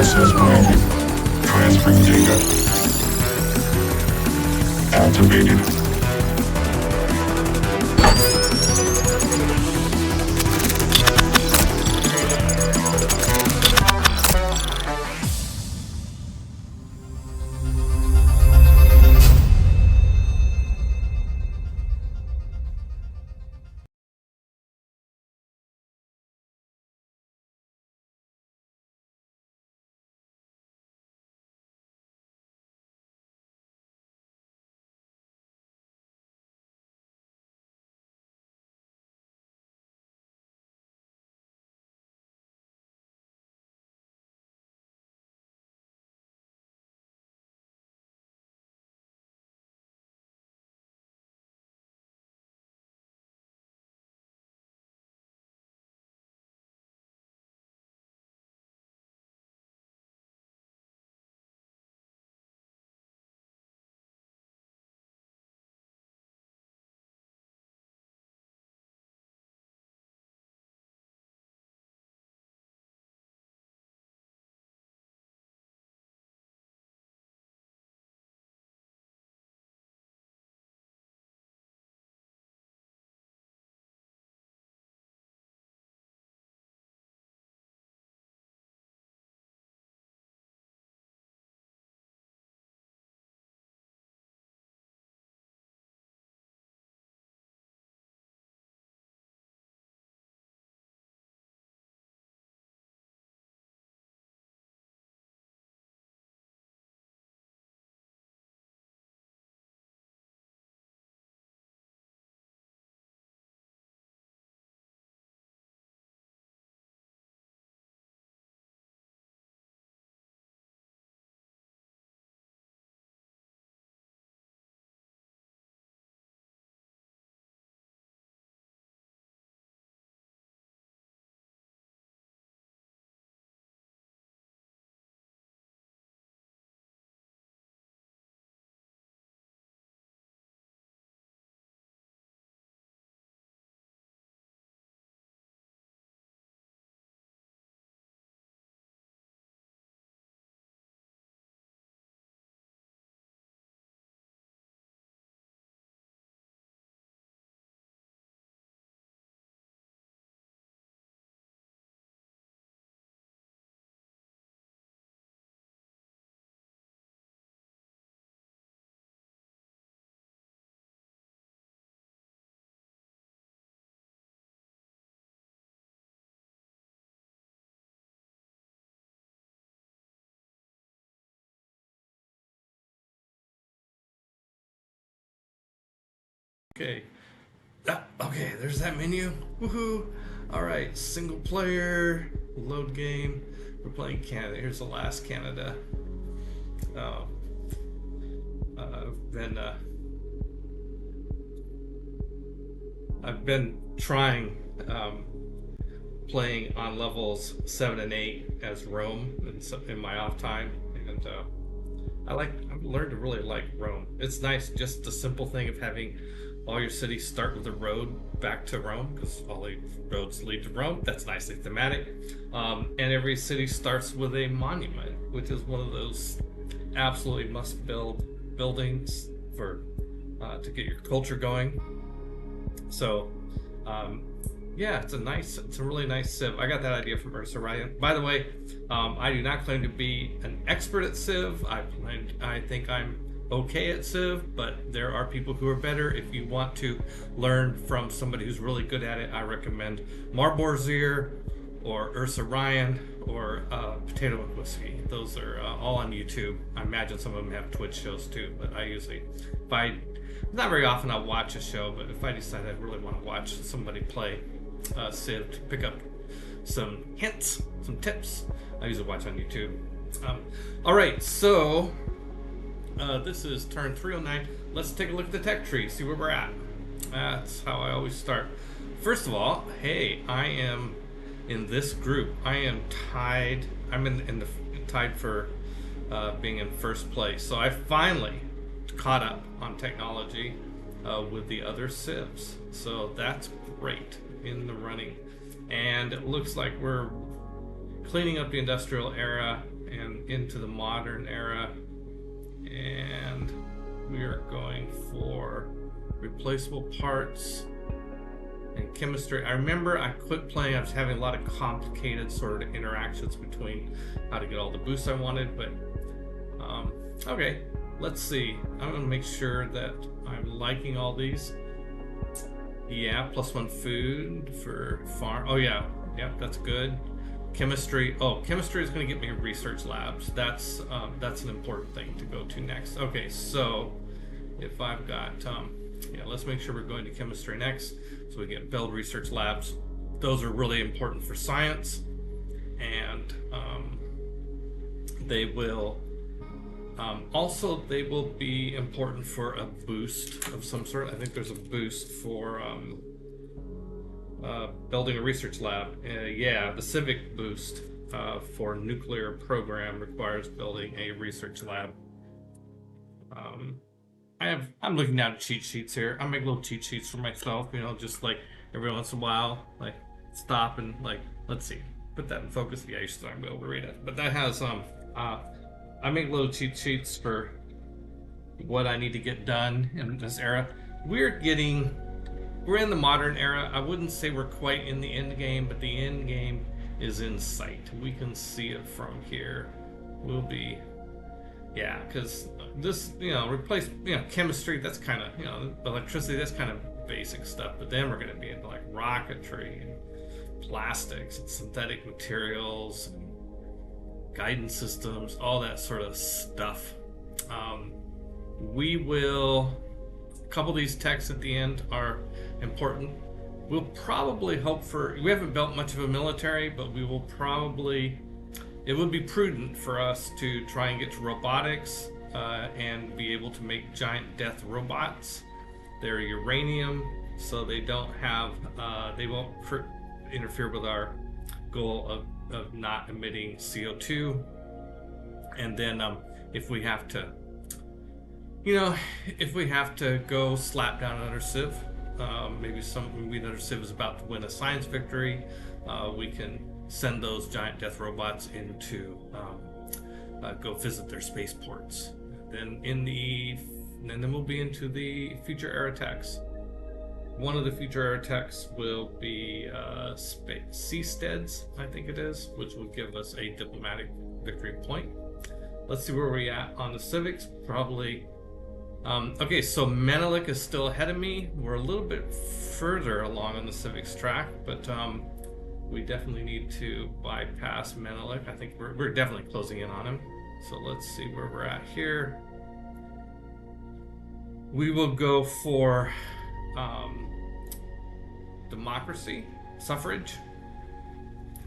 Access granted. Transferring data. Activated. Okay. Okay, there's that menu. Woohoo! Alright, single player, load game. We're playing Canada. Here's the last Canada. Uh, then I've been trying playing on levels 7 and 8 as Rome in my off time. And I've learned to really like Rome. It's nice, just the simple thing of having all your cities start with a road back to Rome, because all the roads lead to Rome. That's nicely thematic. And every city starts with a monument, which is one of those absolutely must build buildings for to get your culture going. So, yeah, it's a really nice Civ. I got that idea from Ursa Ryan. By the way, I do not claim to be an expert at Civ. I think I'm okay at Civ, but there are people who are better. If you want to learn from somebody who's really good at it, I recommend Marborzier or Ursa Ryan or Potato and Whiskey. Those are all on YouTube. I imagine some of them have Twitch shows too, but I usually, not very often I'll watch a show, but if I decide I really want to watch somebody play Civ to pick up some hints, some tips, I usually watch on YouTube. All right, so this is turn 309. Let's take a look at the tech tree, see where we're at. That's how I always start. First of all, hey, I am in this group. I am tied. I'm tied for being in first place. So I finally caught up on technology with the other civs. So that's great, in the running. And it looks like we're cleaning up the industrial era and into the modern era. And we are going for replaceable parts and chemistry. I remember I quit playing. I was having a lot of complicated sort of interactions between how to get all the boosts I wanted, but okay, let's see. I'm gonna make sure that I'm liking all these. Yeah, +1 food for farm. Oh yeah, that's good. Chemistry. Oh, chemistry is going to get me research labs. That's an important thing to go to next. Okay, so if I've got let's make sure we're going to chemistry next, so we get build research labs. Those are really important for science, and they will they will be important for a boost of some sort. I think there's a boost for building a research lab. The civic boost for nuclear program requires building a research lab. I'm looking down at cheat sheets here. I make little cheat sheets for myself, just like every once in a while, like stop and like, let's see, put that in focus. Yeah, you should not be able to read it, but that has I make little cheat sheets for what I need to get done in this era. We're in the modern era. I wouldn't say we're quite in the end game, but the end game is in sight. We can see it from here. We'll be, because this, replace, chemistry, that's kind of, electricity, that's kind of basic stuff. But then we're going to be into like rocketry and plastics and synthetic materials and guidance systems, all that sort of stuff. We will, a couple of these texts at the end are important. We'll probably hope for, we haven't built much of a military, but we will probably, it would be prudent for us to try and get to robotics and be able to make giant death robots. They're uranium, so they don't have, they won't interfere with our goal of not emitting CO2. And then if we have to, if we have to go slap down another civ, maybe another civ is about to win a science victory, we can send those giant death robots in to go visit their spaceports. Then we'll be into the future era techs. One of the future era techs will be seasteads, I think it is, which will give us a diplomatic victory point. Let's see where we're at on the civics. Probably okay, so Menelik is still ahead of me. We're a little bit further along on the civics track, but we definitely need to bypass Menelik. I think we're definitely closing in on him. So let's see where we're at here. We will go for democracy, suffrage.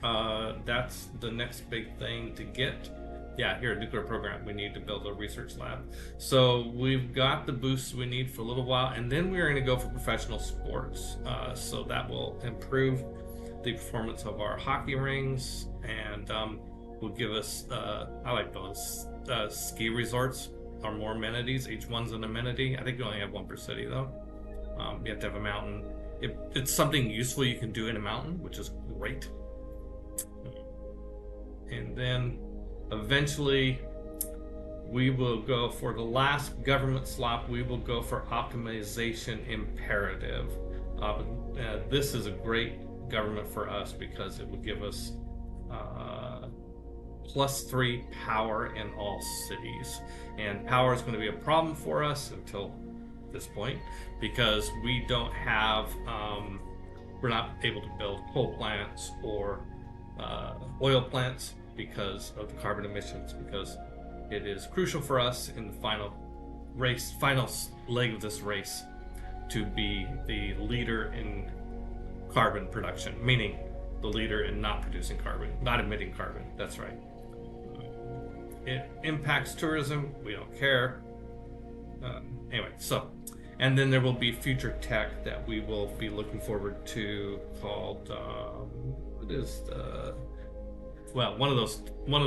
That's the next big thing to get. Yeah, here, nuclear program. We need to build a research lab. So we've got the boosts we need for a little while, and then we're going to go for professional sports. So that will improve the performance of our hockey rings, and will give us, I like those ski resorts, are more amenities. Each one's an amenity. I think we only have one per city though. You have to have a mountain. It's something useful you can do in a mountain, which is great. And then eventually we will go for the last government slot. We will go for optimization imperative. This is a great government for us because it will give us +3 power in all cities. And power is going to be a problem for us until this point because we don't have, we're not able to build coal plants or oil plants because of the carbon emissions, because it is crucial for us in the final leg of this race to be the leader in carbon production, meaning the leader in not producing carbon, not emitting carbon. That's right. It impacts tourism. We don't care. Anyway, so, and then there will be future tech that we will be looking forward to called, what is the, well, one of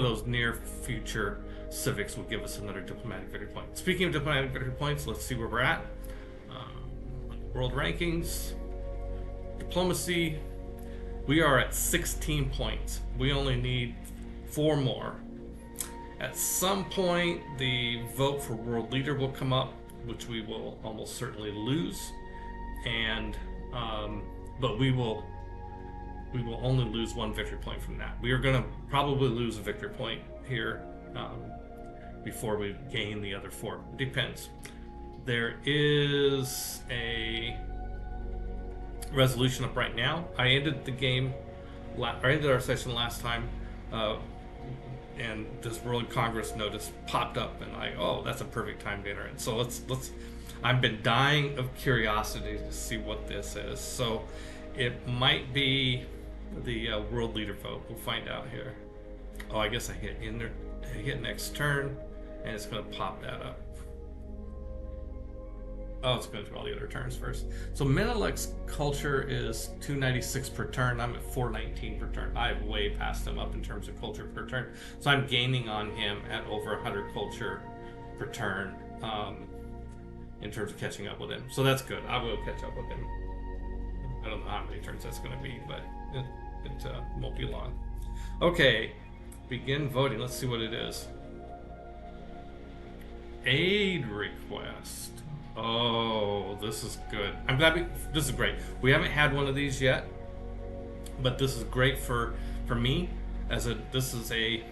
those near future civics will give us another diplomatic victory point. Speaking of diplomatic victory points, let's see where we're at. World rankings, diplomacy, we are at 16 points. We only need 4 more. At some point, the vote for world leader will come up, which we will almost certainly lose, and but we will only lose one victory point from that. We are going to probably lose a victory point here before we gain the other 4. It depends. There is a resolution up right now. I ended the game, I ended our session last time, and this World Congress notice popped up, and oh, that's a perfect time to enter it. So let's. I've been dying of curiosity to see what this is. So it might be the world leader vote. We'll find out here. Oh, I guess I hit enter. I hit next turn, and it's going to pop that up. Oh, it's going through all the other turns first. So Menelek's culture is 296 per turn. I'm at 419 per turn. I've way passed him up in terms of culture per turn. So I'm gaining on him at over 100 culture per turn in terms of catching up with him. So that's good. I will catch up with him. I don't know how many turns that's going to be, but it won't be long. Okay, begin voting. Let's see what it is. Aid request. Oh, this is good. I'm glad this is great. We haven't had one of these yet, but this is great for me this is a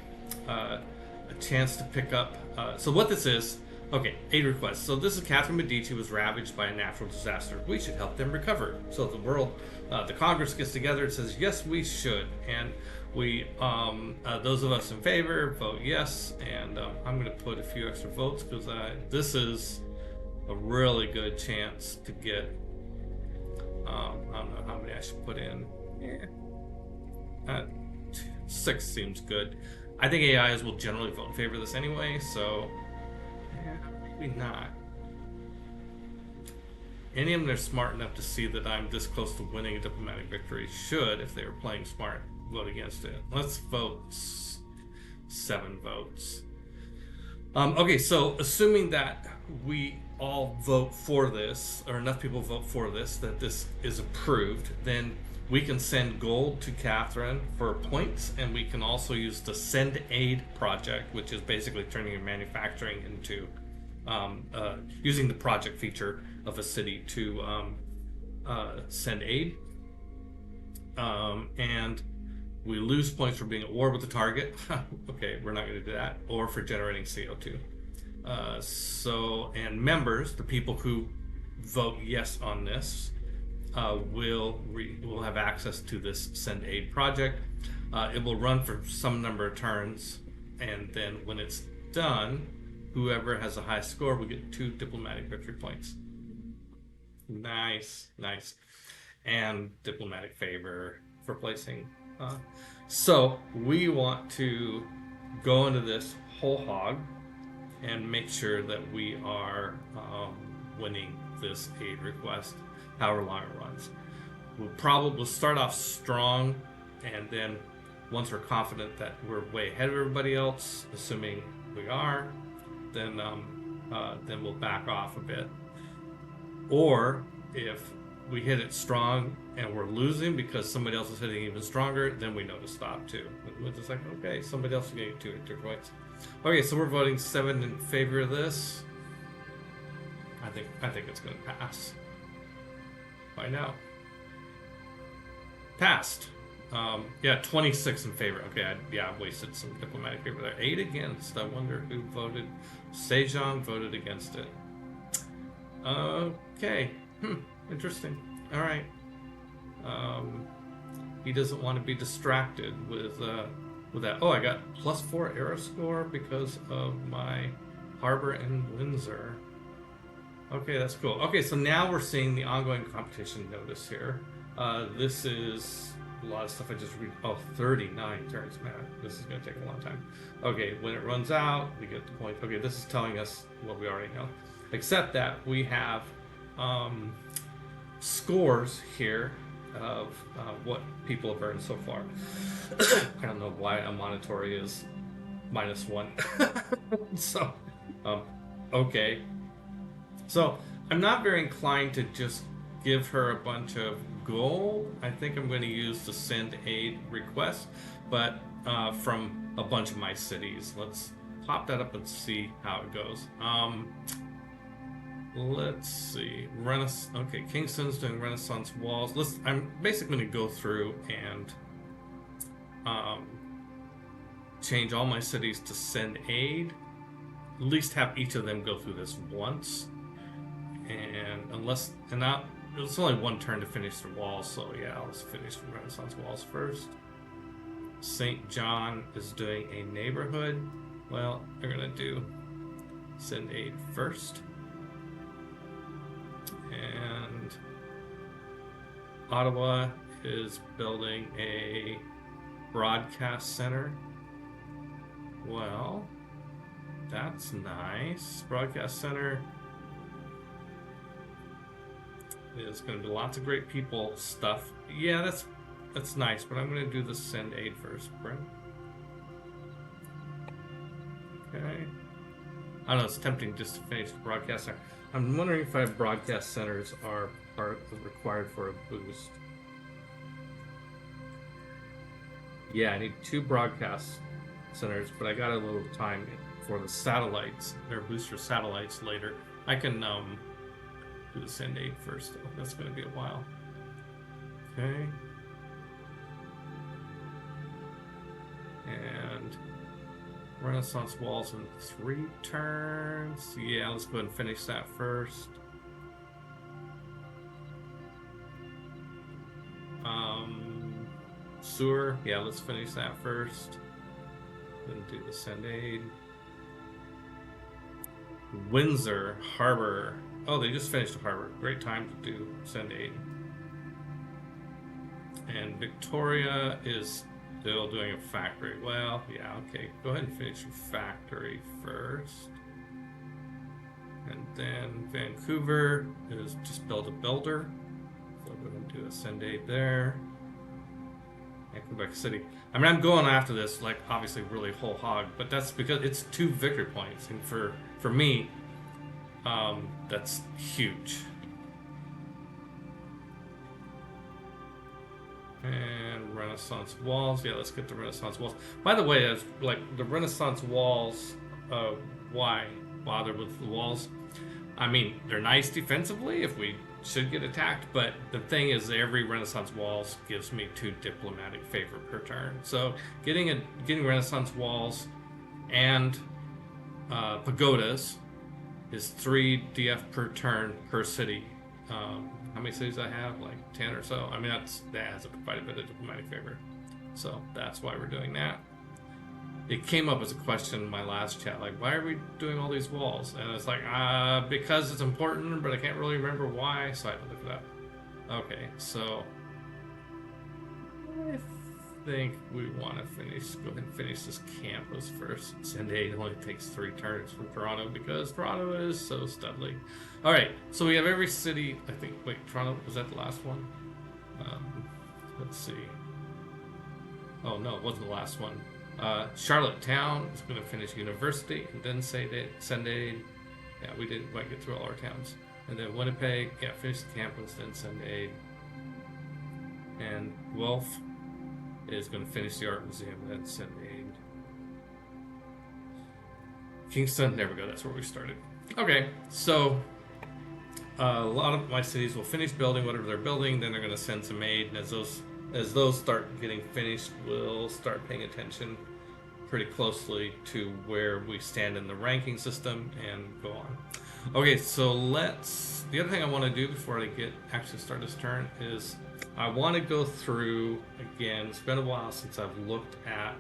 chance to pick up. So what this is, okay, aid request. So this is Catherine Medici was ravaged by a natural disaster. We should help them recover. So the Congress gets together and says, yes, we should. And we, those of us in favor, vote yes. And I'm going to put a few extra votes because this is a really good chance to get, I don't know how many I should put in. 6 seems good. I think AIs will generally vote in favor of this anyway, so maybe not. Any of them are smart enough to see that I'm this close to winning a diplomatic victory should, if they were playing smart, vote against it. Let's vote 7 votes. Okay, so assuming that we all vote for this, or enough people vote for this, that this is approved, then we can send gold to Catherine for points, and we can also use the Send Aid project, which is basically turning your manufacturing into using the project feature of a city to send aid. And we lose points for being at war with the target. Okay, we're not going to do that. Or for generating CO2. And members, the people who vote yes on this, will have access to this Send Aid project. It will run for some number of turns, and then when it's done, whoever has the highest score will get 2 diplomatic victory points. Nice. And diplomatic favor for placing. So we want to go into this whole hog and make sure that we are winning this aid request, however long it runs. We'll start off strong, and then once we're confident that we're way ahead of everybody else, assuming we are, then we'll back off a bit. Or if we hit it strong and we're losing because somebody else is hitting even stronger, then we know to stop too. We're just like, okay, somebody else is getting 2 victory points. Okay, so we're voting 7 in favor of this. I think it's going to pass. Find out. Passed. 26 in favor. Okay, I wasted some diplomatic favor there. 8 against. I wonder who voted. Sejong voted against it. Okay. Interesting. All right. He doesn't want to be distracted with that. Oh, I got +4 aero score because of my harbor in Windsor. Okay, that's cool. Okay, so now we're seeing the ongoing competition notice here. This is a lot of stuff I just read. Oh, 39 turns, man. This is going to take a long time. Okay, when it runs out, we get the point. Okay, this is telling us what we already know. Except that we have scores here of what people have earned so far. I don't know why a monetary is -1. So, okay. So, I'm not very inclined to just give her a bunch of gold. I think I'm going to use the Send Aid request, but from a bunch of my cities. Let's pop that up and see how it goes. Let's see. Okay, Kingston's doing Renaissance walls. I'm basically going to go through and change all my cities to send aid. At least have each of them go through this once. And now it's only one turn to finish the walls, so yeah, let's finish the Renaissance walls first. St. John is doing a neighborhood. Well, they're gonna do send aid first. And Ottawa is building a broadcast center. Well, that's nice. Broadcast center is going to be lots of great people stuff. Yeah, that's nice, but I'm going to do the send aid first, Brent. Okay. I don't know, it's tempting just to finish the broadcast center. I'm wondering if broadcast centers are required for a boost. Yeah, I need 2 broadcast centers, but I got a little time for the satellites, their booster satellites later. I can do the send aid first, though. That's going to be a while. Okay. And Renaissance walls in 3 turns. Yeah, let's go ahead and finish that first. Sewer. Yeah, let's finish that first. Then do the send aid. Windsor Harbor. Oh, they just finished the harbor. Great time to do send aid. And Victoria is still doing a factory. Well, yeah, okay. Go ahead and finish your factory first. And then Vancouver is just build a builder. So we're going to do a send aid there. And Quebec City. I mean, I'm going after this, like, obviously really whole hog, but that's because it's 2 victory points. And for me, that's huge. And Renaissance walls. Yeah, let's get the Renaissance walls. By the way, as like the Renaissance walls, why bother with the walls? I mean, they're nice defensively if we should get attacked, but the thing is, every Renaissance walls gives me 2 diplomatic favor per turn. So getting Renaissance walls and pagodas is 3 DF per turn per city. How many cities I have? Like 10 or so. I mean, that has quite a bit of diplomatic favor. So that's why we're doing that. It came up as a question in my last chat, like, why are we doing all these walls? And it's like, because it's important, but I can't really remember why, so I had to look it up. Okay, so I think we want to go ahead and finish this campus first. Send aid only takes 3 turns from Toronto because Toronto is so studly. All right, so we have every city. I think. Wait, Toronto, was that the last one? Let's see. Oh no, it wasn't the last one. Charlottetown is going to finish university and then send aid. Yeah, we didn't quite get through all our towns. And then Winnipeg, yeah, finish the campus, then send aid. And Guelph is going to finish the art museum, then send aid. Kingston, there we go, that's where we started. Okay, so a lot of my cities will finish building whatever they're building, then they're going to send some aid, and as those start getting finished, we'll start paying attention pretty closely to where we stand in the ranking system and go on. Okay, so the other thing I want to do before I actually start this turn is I want to go through, again, it's been a while since I've looked at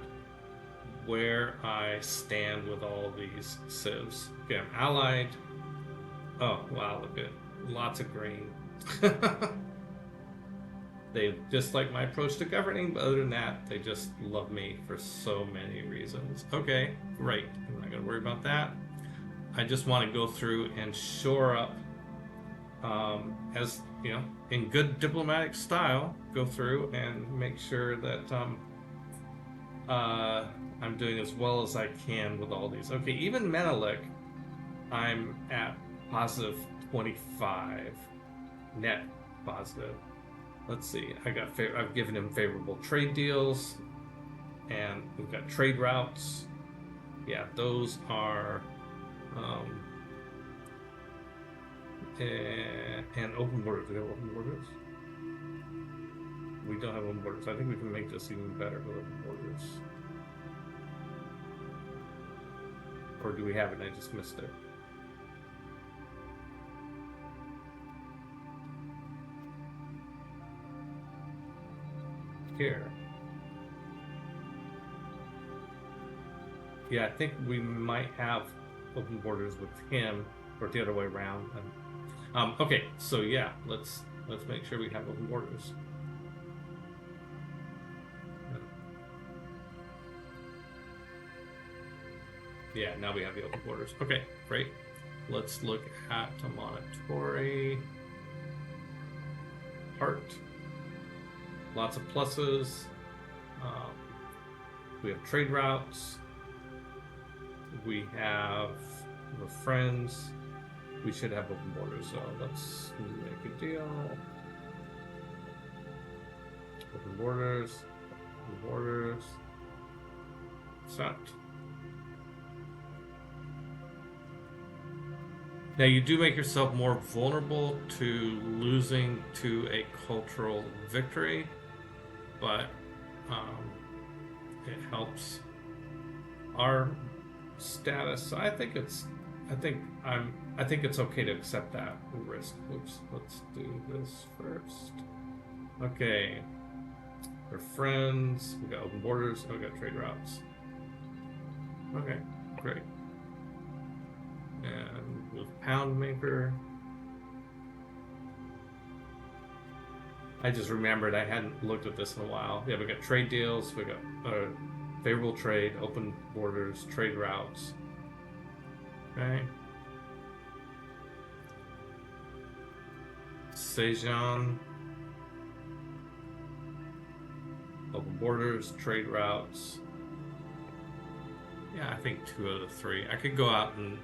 where I stand with all these civs. Okay, I'm allied. Oh, wow, look at lots of green. They just like my approach to governing, but other than that, they just love me for so many reasons. Okay, great. I'm not going to worry about that. I just want to go through and shore up, as you know, in good diplomatic style, go through and make sure that I'm doing as well as I can with all these. Okay, even Menelik, I'm at positive 25 net positive. Let's see. I've given him favorable trade deals, and we've got trade routes. Yeah, those are and open borders. Do we have open borders? We don't have open borders. I think we can make this even better with open borders. Or do we have it and I just missed it? Here. Yeah, I think we might have open borders with him, or the other way around. Okay, so yeah, let's make sure we have open borders. Yeah, now we have the open borders. Okay, great. Let's look at monetary heart. Lots of pluses. We have trade routes. We have the friends. We should have open borders, so let's make a deal. Open borders. Open borders. Set. Now you do make yourself more vulnerable to losing to a cultural victory, but it helps our status. I think it's okay to accept that risk. Oops, let's do this first. Okay, we're friends. We got open borders. We got trade routes. Okay, great. And with pound maker, I just remembered I hadn't looked at this in a while. Yeah, we got trade deals. We got favorable trade, open borders, trade routes. Okay. Sejan, open borders, trade routes. Yeah, I think 2 out of 3. I could go out and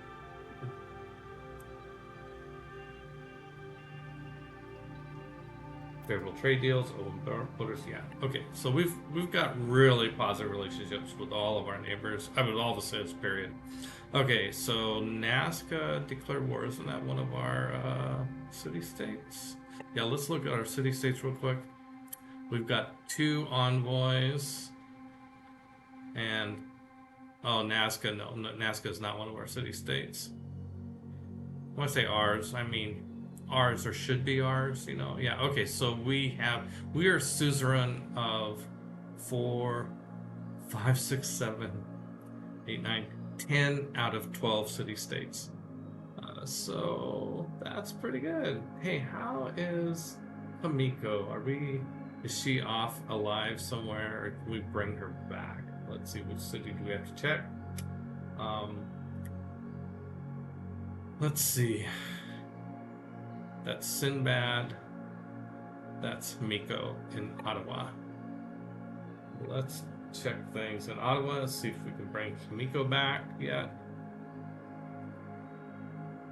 favorable trade deals, open borders. Yeah. Okay. So we've got really positive relationships with all of our neighbors. I mean, all the cities. Period. Okay. So Nazca declared war. Isn't that one of our city states? Yeah. Let's look at our city states real quick. We've got 2 envoys, and Nazca. No, Nazca is not one of our city states. When I say ours, I mean ours, or should be ours, you know. Yeah, okay, so we are suzerain of 4, 5, 6, 7, 8, 9, 10 out of 12 city states. So that's pretty good. Hey, how is Hamiko? Is she off alive somewhere, or can we bring her back? Let's see, which city do we have to check? Let's see. That's Sinbad. That's Miko in Ottawa. Let's check things in Ottawa, see if we can bring Miko back yet.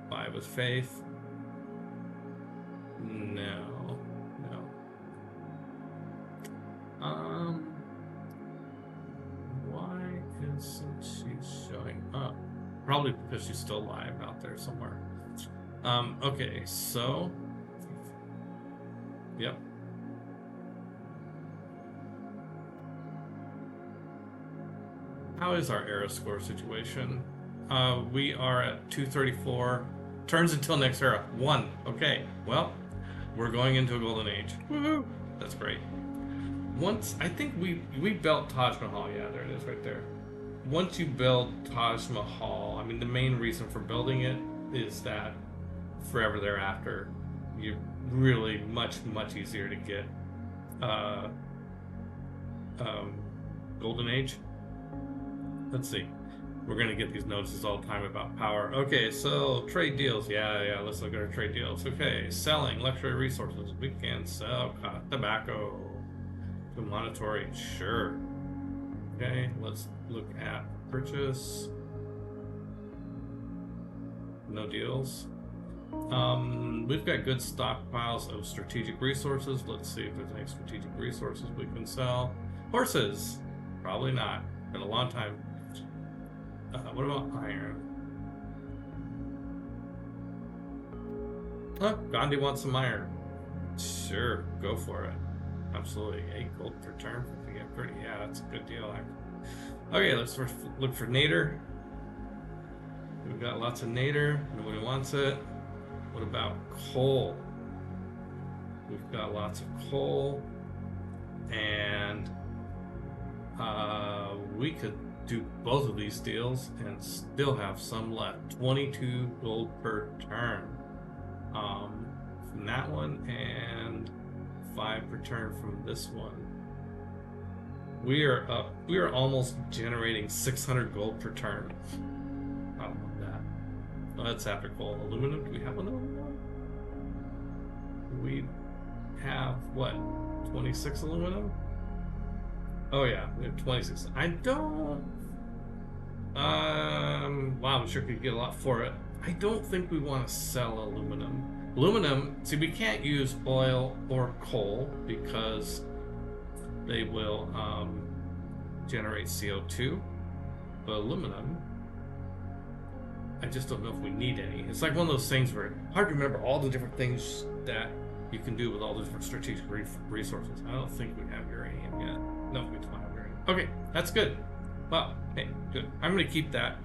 Buy with faith. No. Why isn't she showing up? Probably because she's still alive out there somewhere. Okay, so yep. How is our era score situation? We are at 234. Turns until next era. 1. Okay, well, we're going into a golden age. Woohoo! That's great. Once, I think we built Taj Mahal. Yeah, there it is right there. Once you build Taj Mahal, I mean, the main reason for building it is that forever thereafter, you're really much easier to get golden age. Let's see. We're gonna get these notices all the time about power. Okay, so trade deals. Yeah. Let's look at our trade deals. Okay, selling luxury resources. We can sell tobacco to monetary. Sure. Okay, let's look at purchase. No deals. We've got good stockpiles of strategic resources. Let's see if there's any strategic resources we can sell. Horses. Probably not. Been a long time. What about iron? Huh? Gandhi wants some iron. Sure, go for it. Absolutely. 8 gold per turn. Yeah, that's a good deal. Okay, let's first look for Nader. We've got lots of Nader. Nobody wants it. What about coal? We've got lots of coal. And we could do both of these deals and still have some left. 22 gold per turn from that one, and 5 per turn from this one. We are almost generating 600 gold per turn. I love that. Oh, that's after coal. Aluminum, do we have aluminum? We have what, 26 aluminum? Oh yeah, we have 26. I don't wow, I'm sure we could get a lot for it. I don't think we want to sell aluminum. Aluminum, see, we can't use oil or coal because they will generate CO2. But aluminum, I just don't know if we need any. It's like one of those things where it's hard to remember all the different things that you can do with all the different strategic resources. I don't think we have uranium yet. No, we don't have uranium. Okay, that's good. Well, hey, good. I'm going to keep that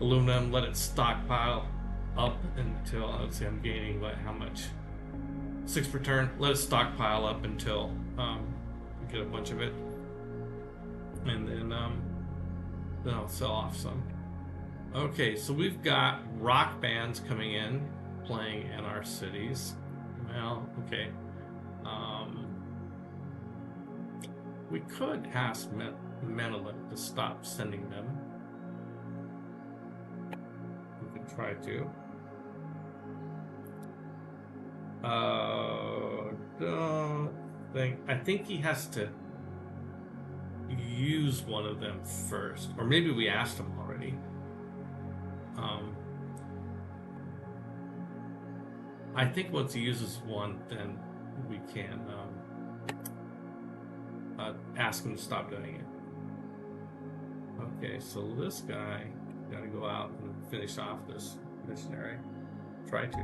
aluminum, let it stockpile up until, let's see, I'm gaining, what, how much? 6 per turn. Let it stockpile up until we get a bunch of it. And then I'll sell off some. Okay, so we've got rock bands coming in, playing in our cities. Well, okay. We could ask Menelik to stop sending them. We could try to. Don't think. I think he has to use one of them first, or maybe we asked him already. I think once he uses one, then we can ask him to stop doing it. Okay, so this guy got to go out and finish off this missionary. Try to.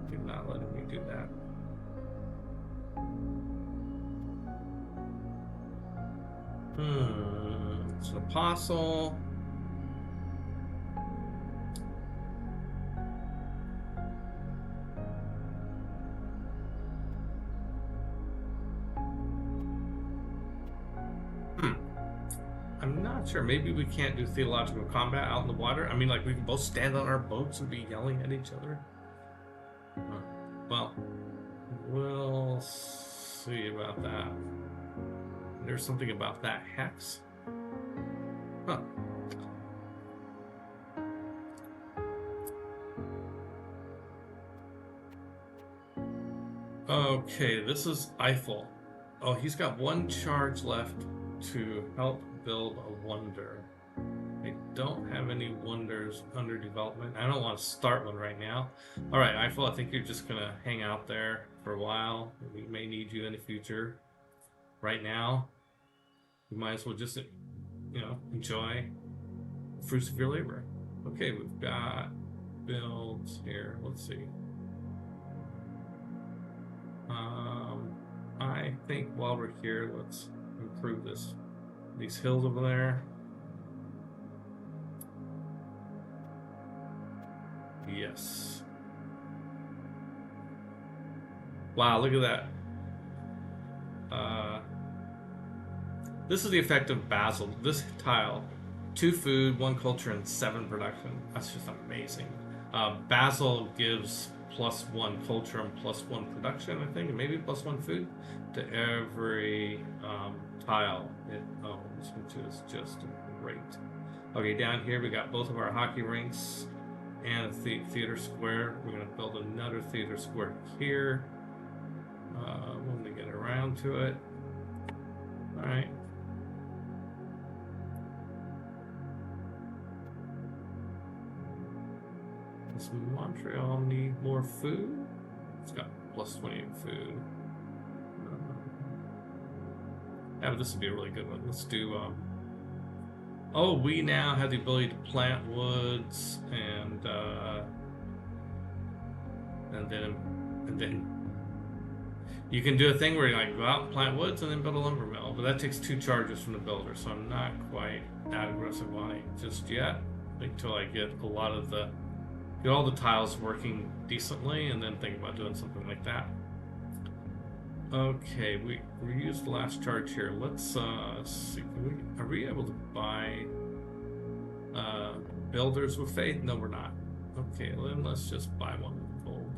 You're not letting me do that. It's an apostle. I'm not sure. Maybe we can't do theological combat out in the water. I mean, like, we can both stand on our boats and be yelling at each other. Well, we'll see about that. There's something about that hex. Huh. Okay, this is Eiffel. Oh, he's got 1 charge left to help build a wonder. I don't have any wonders under development. I don't want to start one right now. All right, Eiffel, I think you're just gonna hang out there for a while. We may need you in the future. Right now, you might as well just, enjoy the fruits of your labor. Okay, we've got builds here. Let's see. I think while we're here, let's improve these hills over there. Yes. Wow, look at that. This is the effect of basil. This tile, 2 food, 1 culture, and 7 production. That's just amazing. Basil gives +1 culture and +1 production, I think, and maybe +1 food to every tile it owns, which is just great. Okay, down here we got both of our hockey rinks and a theater square. We're going to build another theater square here when we get around to it. All right. Does Montreal need more food? It's got +28 food. but this would be a really good one. Let's do. Oh, we now have the ability to plant woods and then you can do a thing where you like go out and plant woods and then build a lumber mill, but that takes 2 charges from the builder, so I'm not quite that aggressive on it just yet. Until I get a lot of get all the tiles working decently, and then think about doing something like that. Okay, we used the last charge here. Let's see. Are we able to buy builders with faith? No, we're not. Okay, then let's just buy one with gold.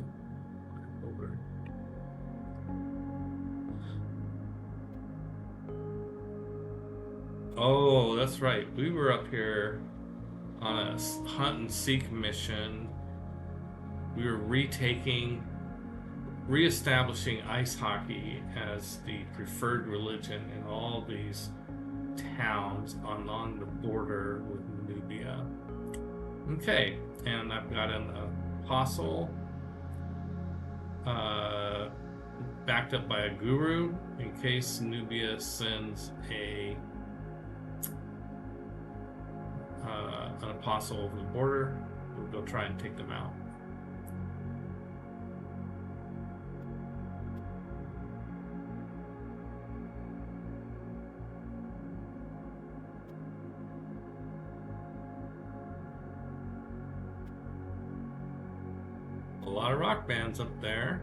Builder. Oh, that's right. We were up here on a hunt and seek mission. We were reestablishing ice hockey as the preferred religion in all these towns along the border with Nubia. Okay, and I've got an apostle backed up by a guru in case Nubia sends an apostle over the border. We'll go try and take them out. A lot of rock bands up there.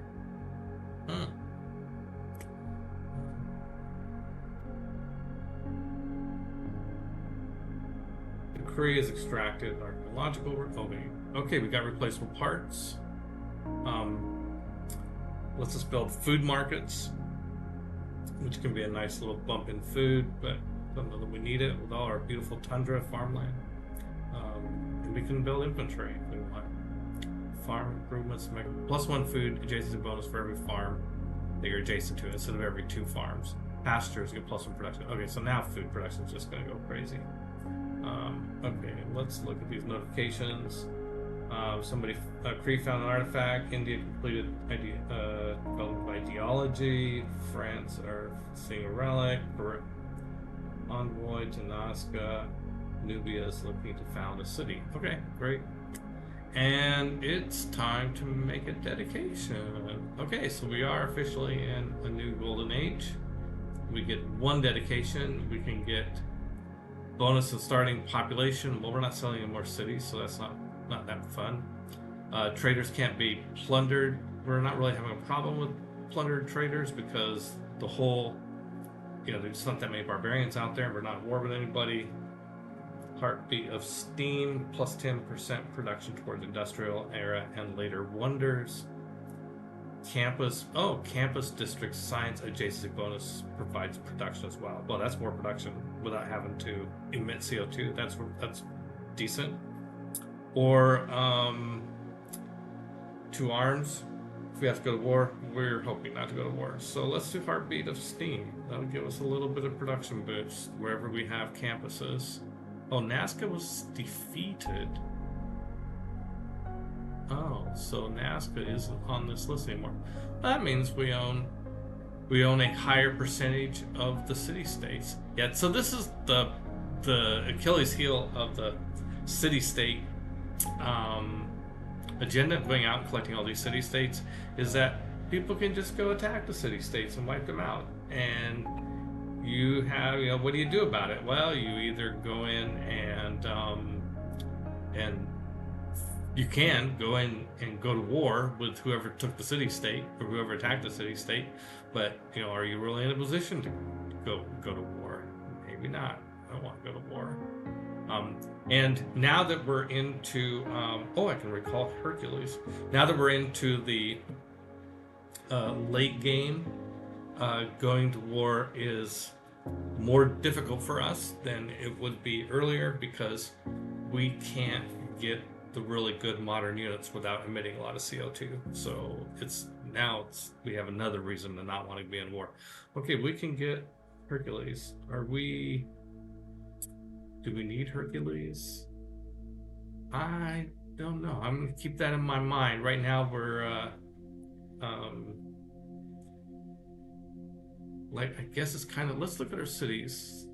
Decree is extracted. Archaeological. Okay, we got replaceable parts. Let's just build food markets, which can be a nice little bump in food, but I don't know that we need it with all our beautiful tundra farmland. And we can build infantry if we want. Farm improvements, make +1 food adjacency bonus for every farm that you're adjacent to instead of every 2 farms. Pastures get +1 production. Okay, so now food production is just going to go crazy. Okay, let's look at these notifications. Cree found an artifact. India completed development of ideology. France are seeing a relic. Envoy to Nazca. Nubia is looking to found a city. Okay, great. And it's time to make a dedication. Okay, so we are officially in a new golden age. We get 1 dedication. We can get bonus of starting population. Well, we're not selling any more cities, so that's not that fun. Traders can't be plundered. We're not really having a problem with plundered traders because the whole, there's not that many barbarians out there. We're not at war with anybody. Heartbeat of Steam, +10% production towards industrial era and later wonders. Campus district science adjacency bonus provides production as well. Well, that's more production without having to emit CO2. That's decent. Or 2 arms. If we have to go to war, we're hoping not to go to war. So let's do Heartbeat of Steam. That'll give us a little bit of production boost wherever we have campuses. Oh, Nazca was defeated. Oh, so Nazca isn't on this list anymore. That means we own a higher percentage of the city-states. Yeah, so this is the Achilles heel of the city-state agenda, going out and collecting all these city-states, is that people can just go attack the city-states and wipe them out. And you have, what do you do about it? Well, you either go in and you can go in and go to war with whoever took the city-state or whoever attacked the city-state, but are you really in a position to go to war? Maybe not. I don't want to go to war. And now that we're into, I can recall Hercules. Now that we're into the late game, going to war is more difficult for us than it would be earlier because we can't get the really good modern units without emitting a lot of CO2. So we have another reason to not want to be in war. Okay, we can get Hercules. Do we need Hercules? I don't know. I'm gonna keep that in my mind. Right like, I guess it's kind of, let's look at our cities.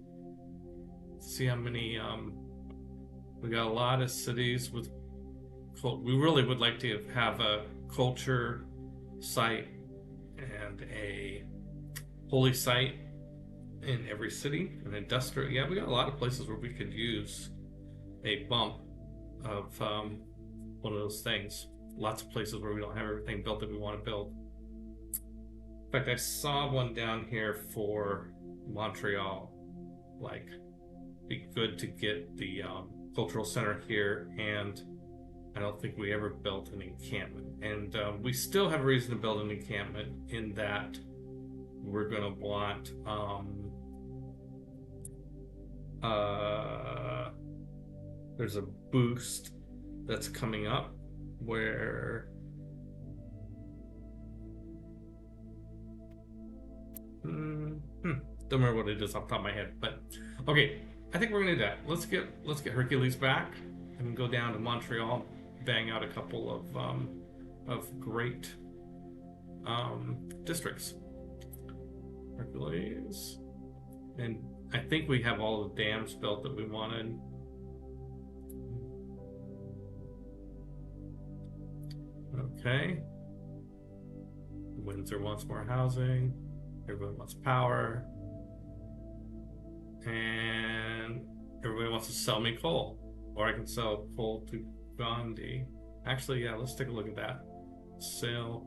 See how many, we got a lot of cities with, we really would like to have a culture site and a holy site in every city. An industrial, yeah, we got a lot of places where we could use a bump of one of those things. Lots of places where we don't have everything built that we want to build. In fact, I saw one down here for Montreal. Like, be good to get the cultural center here, and I don't think we ever built an encampment. And we still have a reason to build an encampment in that we're going to want there's a boost that's coming up where don't remember what it is off the top of my head, but okay, I think we're gonna do that. Let's get Hercules back and go down to Montreal, bang out a couple of great districts. Hercules, and I think we have all the dams built that we wanted. Okay. Windsor wants more housing. Everybody wants power. And everybody wants to sell me coal. Or I can sell coal to Gandhi. Actually, yeah, let's take a look at that. Sell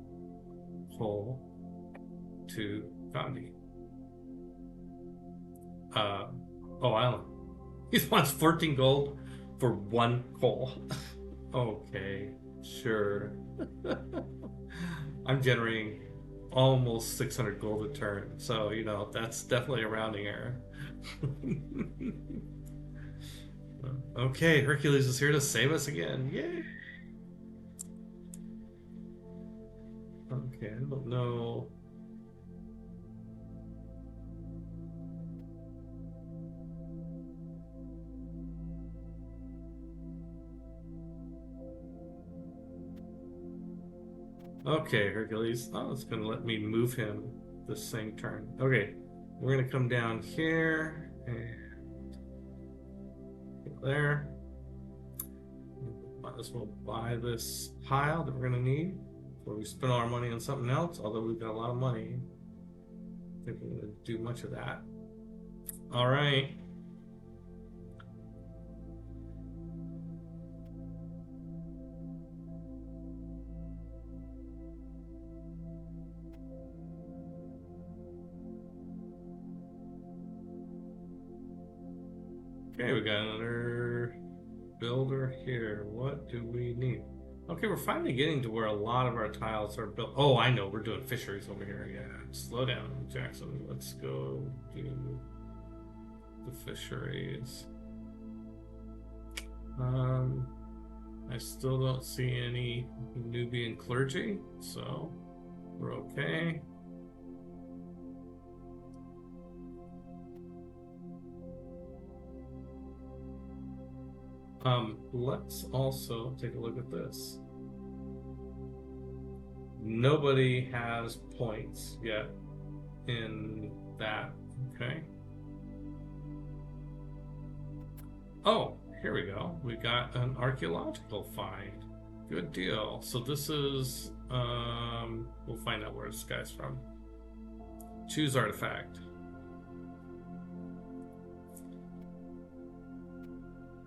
coal to Gandhi. Island. He wants 14 gold for 1 coal. Okay, sure. I'm generating almost 600 gold a turn, so you know that's definitely a rounding error. Okay, Hercules is here to save us again. Yay! Okay, I don't know. Okay, Hercules. Oh, it's gonna let me move him this same turn. Okay, we're gonna come down here and there. Might as well buy this pile that we're gonna need before we spend all our money on something else. Although we've got a lot of money, I think we're gonna do much of that. All right. Okay, we got another builder here. What do we need? Okay, we're finally getting to where a lot of our tiles are built. Oh, I know, we're doing fisheries over here. Yeah, slow down, Jackson. Let's go do the fisheries. I still don't see any Nubian clergy, so we're okay. Let's also take a look at this. Nobody has points yet in that, okay? Oh, here we go. We got an archaeological find. Good deal. So this is, we'll find out where this guy's from. Choose artifact.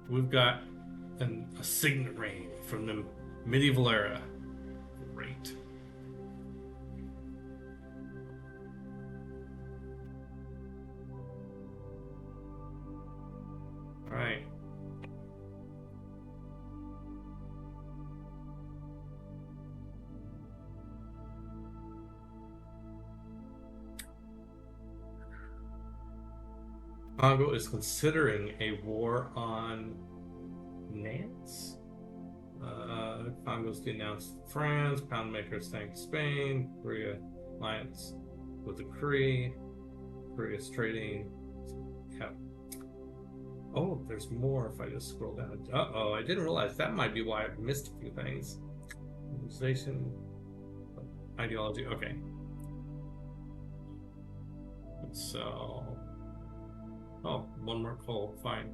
We've got a signet ring from the medieval era. Great. All right. Congo is considering a war on Nance. Congo's denounced France. Pound makers thank Spain. Korea alliance with the Cree. Korea's trading. Yeah. Oh, there's more if I just scroll down. Uh-oh, I didn't realize that might be why I missed a few things. Organization, ideology, okay. So, oh, one more coal, fine.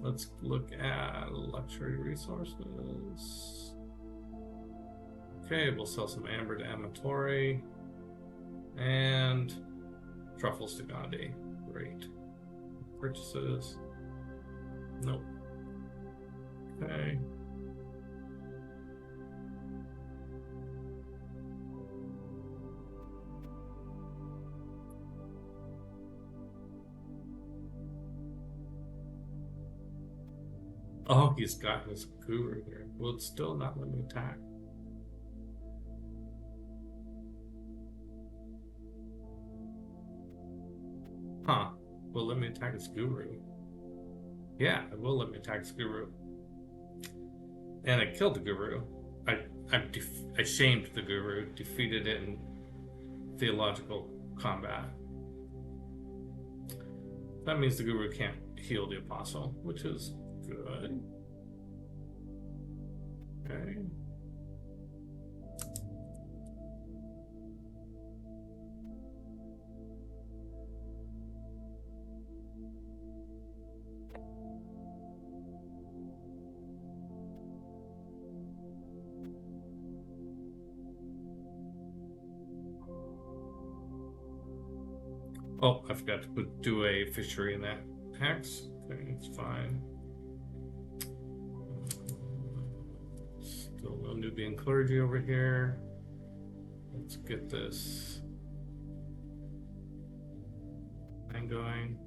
Let's look at luxury resources. Okay, we'll sell some amber to Amatori and truffles to Gandhi. Great. Purchases. Nope. Okay. Oh, he's got his guru here. Will it still not let me attack? Huh. Will let me attack his guru. Yeah, it will let me attack his guru. And I killed the guru. I shamed the guru, defeated it in theological combat. That means the guru can't heal the apostle, which is good. Okay. Oh, I forgot to do a fishery in that tax. Okay, it's fine. Still no Nubian clergy over here. Let's get this thing going.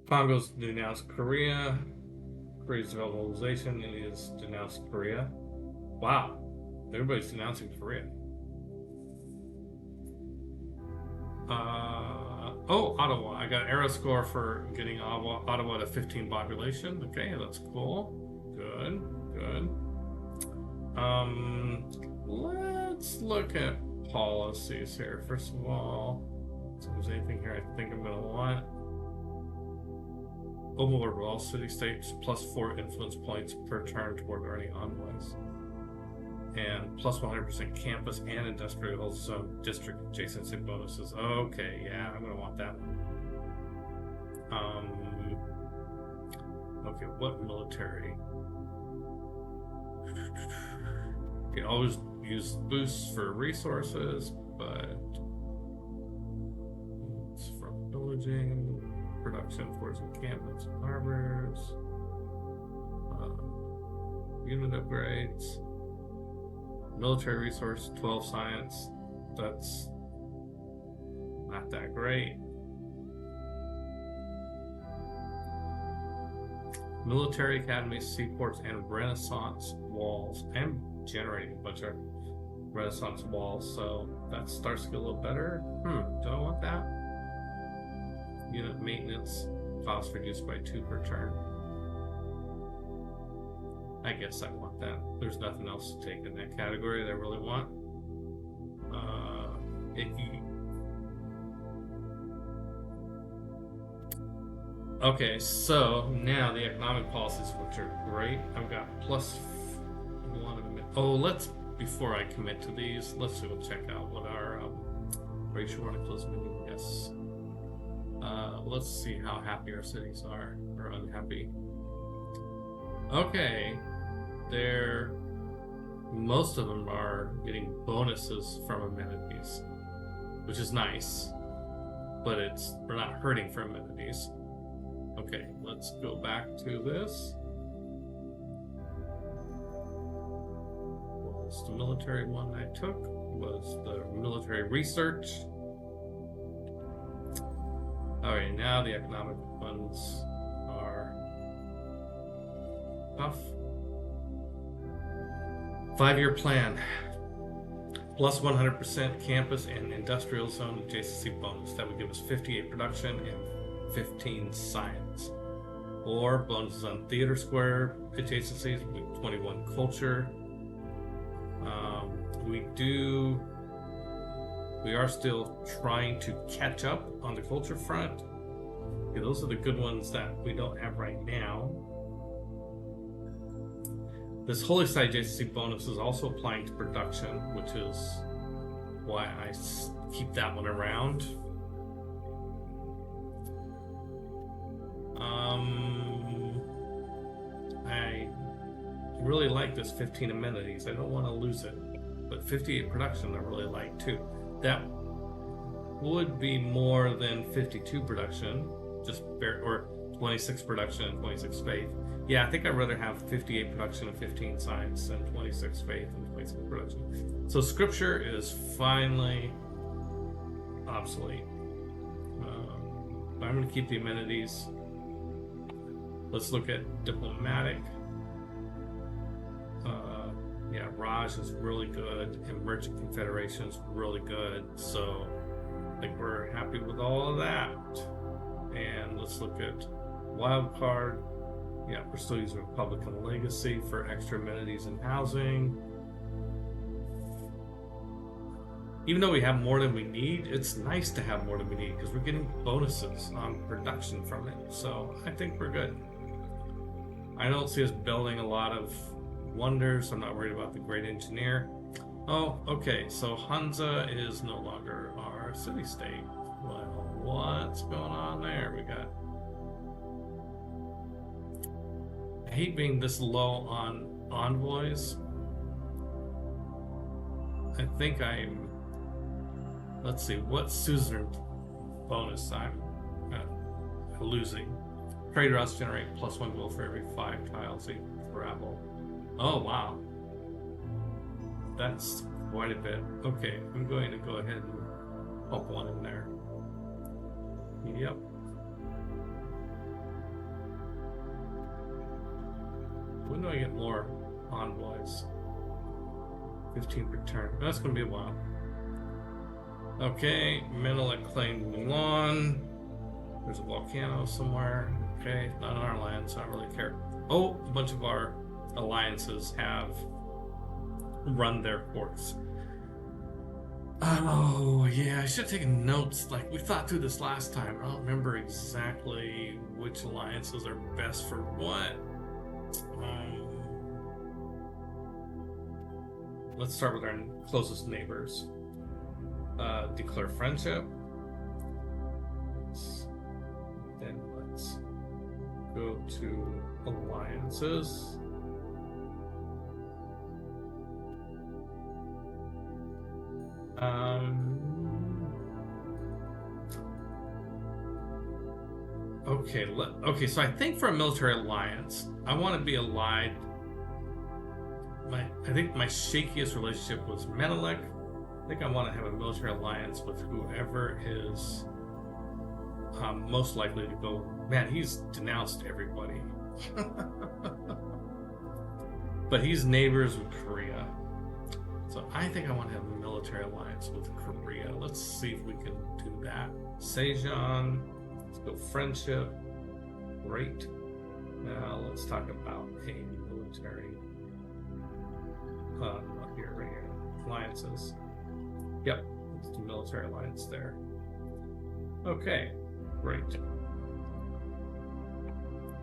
Congo's denounced Korea. Korea's developmentalization. India's denounced Korea. Wow. Everybody's denouncing Korea. Oh, Ottawa. I got arrow score for getting Ottawa to 15 population. Okay, that's cool. Good, good. Let's look at policies here. First of all, if there's anything here I think I'm going to want. Overlord all city-states plus 4 influence points per turn toward earning envoys. And plus 100% campus and industrial zone district adjacency bonuses. Okay, yeah, I'm going to want that. Okay, what military? You can always use boosts for resources, but it's from pillaging. Production, forts, encampments, and harbors, unit upgrades, military resource, 12 science. That's not that great. Military academies, seaports, and Renaissance walls. I'm generating a bunch of Renaissance walls, so that starts to get a little better. Do I want that? Unit maintenance cost reduced by 2 per turn. I guess I want that. There's nothing else to take in that category that I really want. Okay, so now the economic policies, which are great. I've got plus 1. Oh, before I commit to these, let's go check out what our ratio on a close meeting. Yes. Let's see how happy our cities are, or unhappy. Okay, most of them are getting bonuses from amenities, which is nice, but we're not hurting for amenities. Okay, let's go back to this. What was the military one I took? Was the military research. Alright, now the economic ones are tough. 5-year plan. Plus 100% campus and industrial zone adjacency bonus. That would give us 58 production and 15 science. Or bonuses on theater square adjacencies with 21 culture. We are still trying to catch up on the culture front. Okay, those are the good ones that we don't have right now. This Holy Side JCC bonus is also applying to production, which is why I keep that one around. I really like this 15 amenities. I don't want to lose it. But 58 production I really like too. That would be more than 52 production, or 26 production and 26 faith. Yeah, I think I'd rather have 58 production and 15 science than 26 faith and 26 production. So scripture is finally obsolete. I'm going to keep the amenities. Let's look at diplomatic. Yeah, Raj is really good, and Merchant Confederation is really good. So I think we're happy with all of that. And let's look at wild card. Yeah, we're still using Republican Legacy for extra amenities and housing. Even though we have more than we need, it's nice to have more than we need because we're getting bonuses on production from it. So I think we're good. I don't see us building a lot of wonders. I'm not worried about the Great Engineer. Oh, okay. So Hunza is no longer our city-state. Well, what's going on there? We got... I hate being this low on envoys. I think I'm... Let's see, what suzerain bonus I'm losing. Trade routes generate +1 gold for every 5 tiles they travel. Oh, wow. That's quite a bit. Okay, I'm going to go ahead and pump one in there. Yep. When do I get more envoys? 15 per turn. That's going to be a while. Okay, Menelek claimed Mulan. There's a volcano somewhere. Okay, not on our land, so I don't really care. Oh, a bunch of our alliances have run their course. Oh, yeah, I should have taken notes. Like, we thought through this last time. I don't remember exactly which alliances are best for what. Let's start with our closest neighbors. Declare friendship. Then let's go to alliances. Okay, so I think for a military alliance, I want to be allied. I think my shakiest relationship was Menelek. I think I want to have a military alliance with whoever is most likely to go. Man, he's denounced everybody. But he's neighbors with Korea. So I think I want to have a military alliance with Korea. Let's see if we can do that. Sejong, let's go friendship. Great. Now let's talk about a military here, right here. Alliances. Yep, let's do military alliance there. Okay, great.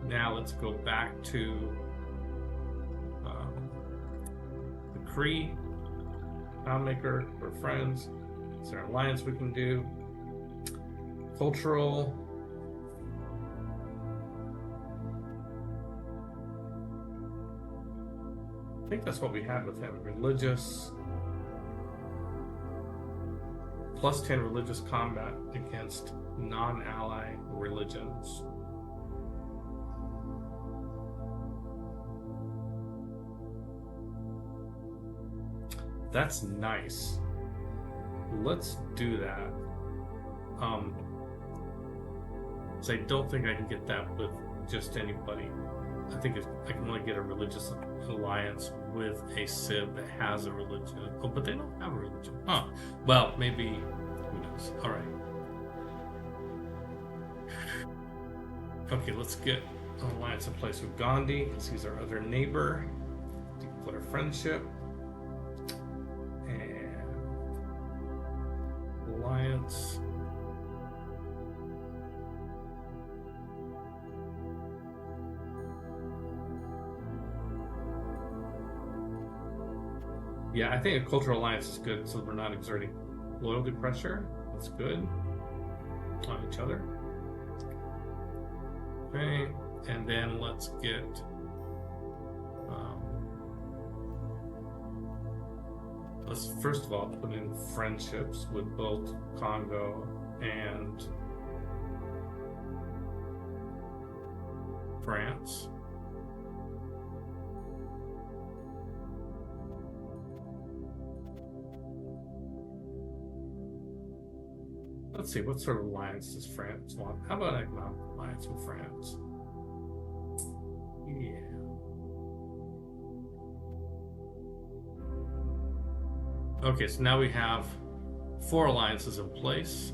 Now let's go back to the Cree. Maker, we're friends. Is there an alliance we can do? Cultural. I think that's what we had with him. Religious. +10 religious combat against non-ally religions. That's nice. Let's do that. So I don't think I can get that with just anybody. I think I can only get a religious alliance with a civ that has a religion. Oh, but they don't have a religion. Huh. Well, maybe. Who knows? All right. Okay, let's get an alliance in place with Gandhi, because he's our other neighbor. Declare friendship. Alliance. Yeah, I think a cultural alliance is good, so we're not exerting loyalty pressure. That's good on each other. Okay, and then let's get let's first of all put in friendships with both Congo and France. Let's see, what sort of alliance does France want? How about economic alliance with France? Yeah. Okay, so now we have 4 alliances in place.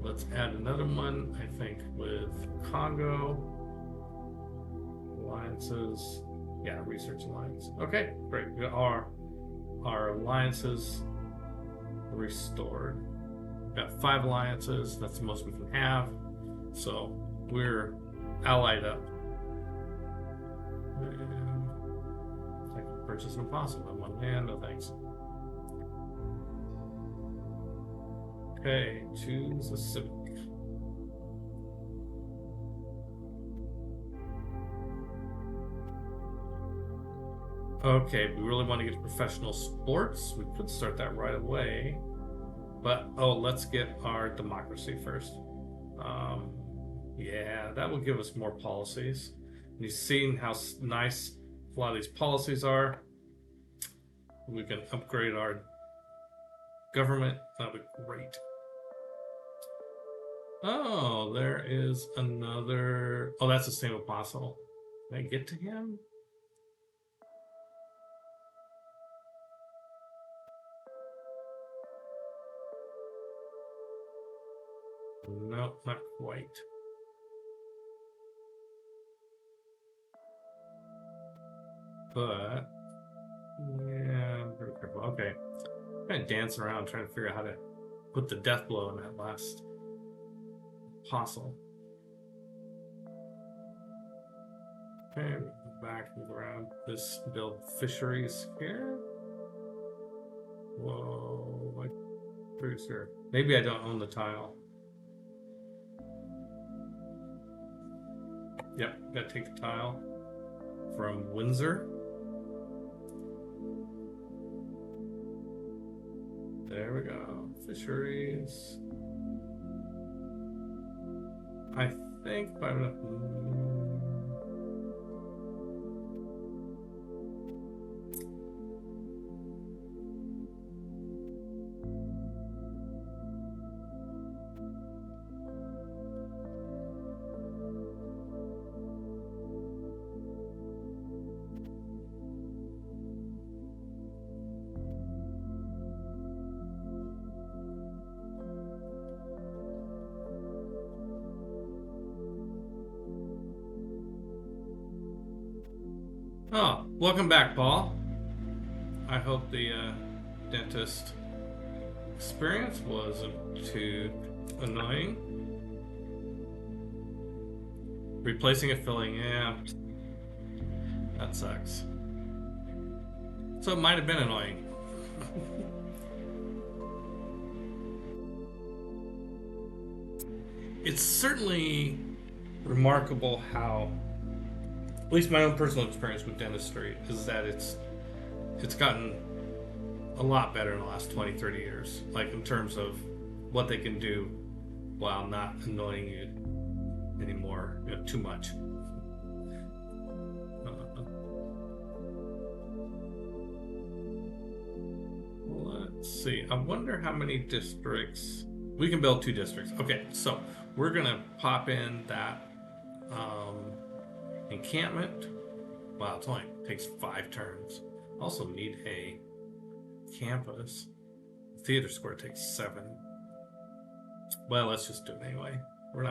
Let's add another one, I think, with Congo. Alliances. Yeah, research alliance. Okay, great. We got our alliances restored. We've got 5 alliances. That's the most we can have. So we're allied up. And I can purchase an apostle in one hand. No thanks. Okay, choose a civic. Okay, we really want to get to professional sports. We could start that right away. But, let's get our democracy first. Yeah, that will give us more policies. You've seen how nice a lot of these policies are. We can upgrade our government. That would be great. Oh, there is another. Oh, that's the same apostle. Can I get to him? No, not quite. But yeah, I'm very careful. Okay, I'm kind of dancing around trying to figure out how to put the death blow in that last apostle. Okay, move back, move around. This build fisheries here. Whoa, my producer. Maybe I don't own the tile. Yep, gotta take the tile from Windsor. There we go. Fisheries. I think if I'm gonna. Oh, welcome back, Paul. I hope the dentist experience wasn't too annoying. Replacing a filling, yeah. That sucks. So it might have been annoying. It's certainly remarkable how, at least my own personal experience with dentistry, is that it's gotten a lot better in the last 20-30 years, like in terms of what they can do while not annoying you anymore, too much. Let's see, I wonder how many districts we can build. 2 districts. Okay, so we're gonna pop in that encampment. Wow, it only takes 5 turns. Also need a campus. Theater square takes 7. Well, let's just do it anyway. We're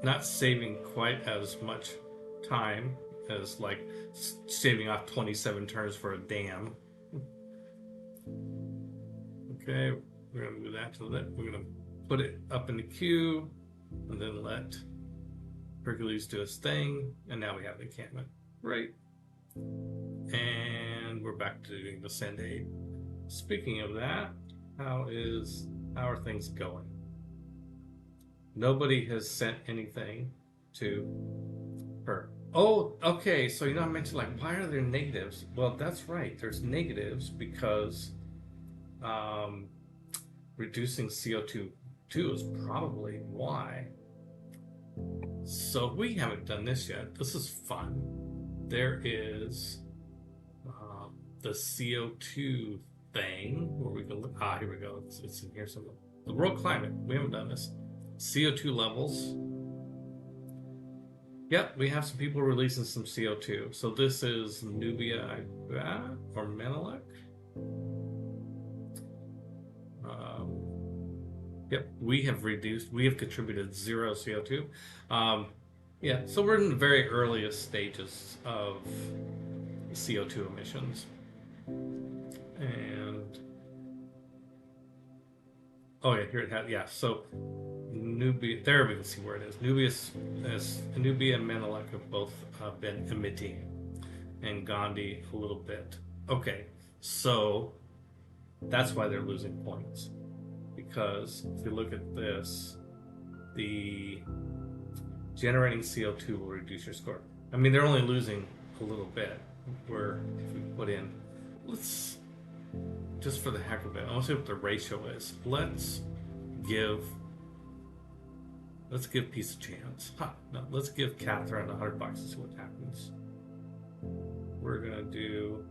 not saving quite as much time as like saving off 27 turns for a dam. Okay, we're gonna move that to the. We're gonna put it up in the queue, and then let Hercules do his thing, and now we have the encampment. Right. And we're back to doing the send aid. Speaking of that, how are things going? Nobody has sent anything to her. Oh, okay. So I mentioned like why are there negatives? Well, that's right. There's negatives because reducing CO2 is probably why. So we haven't done this yet. This is fun. There is the CO2 thing where we can look. Here we go. It's in here somewhere. The world climate. We haven't done this. CO2 levels. Yep, we have some people releasing some CO2. So this is Nubia or Menelik. Yep, we have contributed 0 CO2. Yeah, so we're in the very earliest stages of CO2 emissions. And oh yeah, here it has, yeah, so Nubia, there we can see where it is. Nubia and Menelik have both been emitting, and Gandhi a little bit. Okay, so that's why they're losing points. Because if you look at this, the generating CO2 will reduce your score. I mean, they're only losing a little bit. Where if we put in, let's, just for the heck of it, I want to see what the ratio is. Let's give Peace a chance. No, let's give Catherine $100 and see what happens. We're gonna do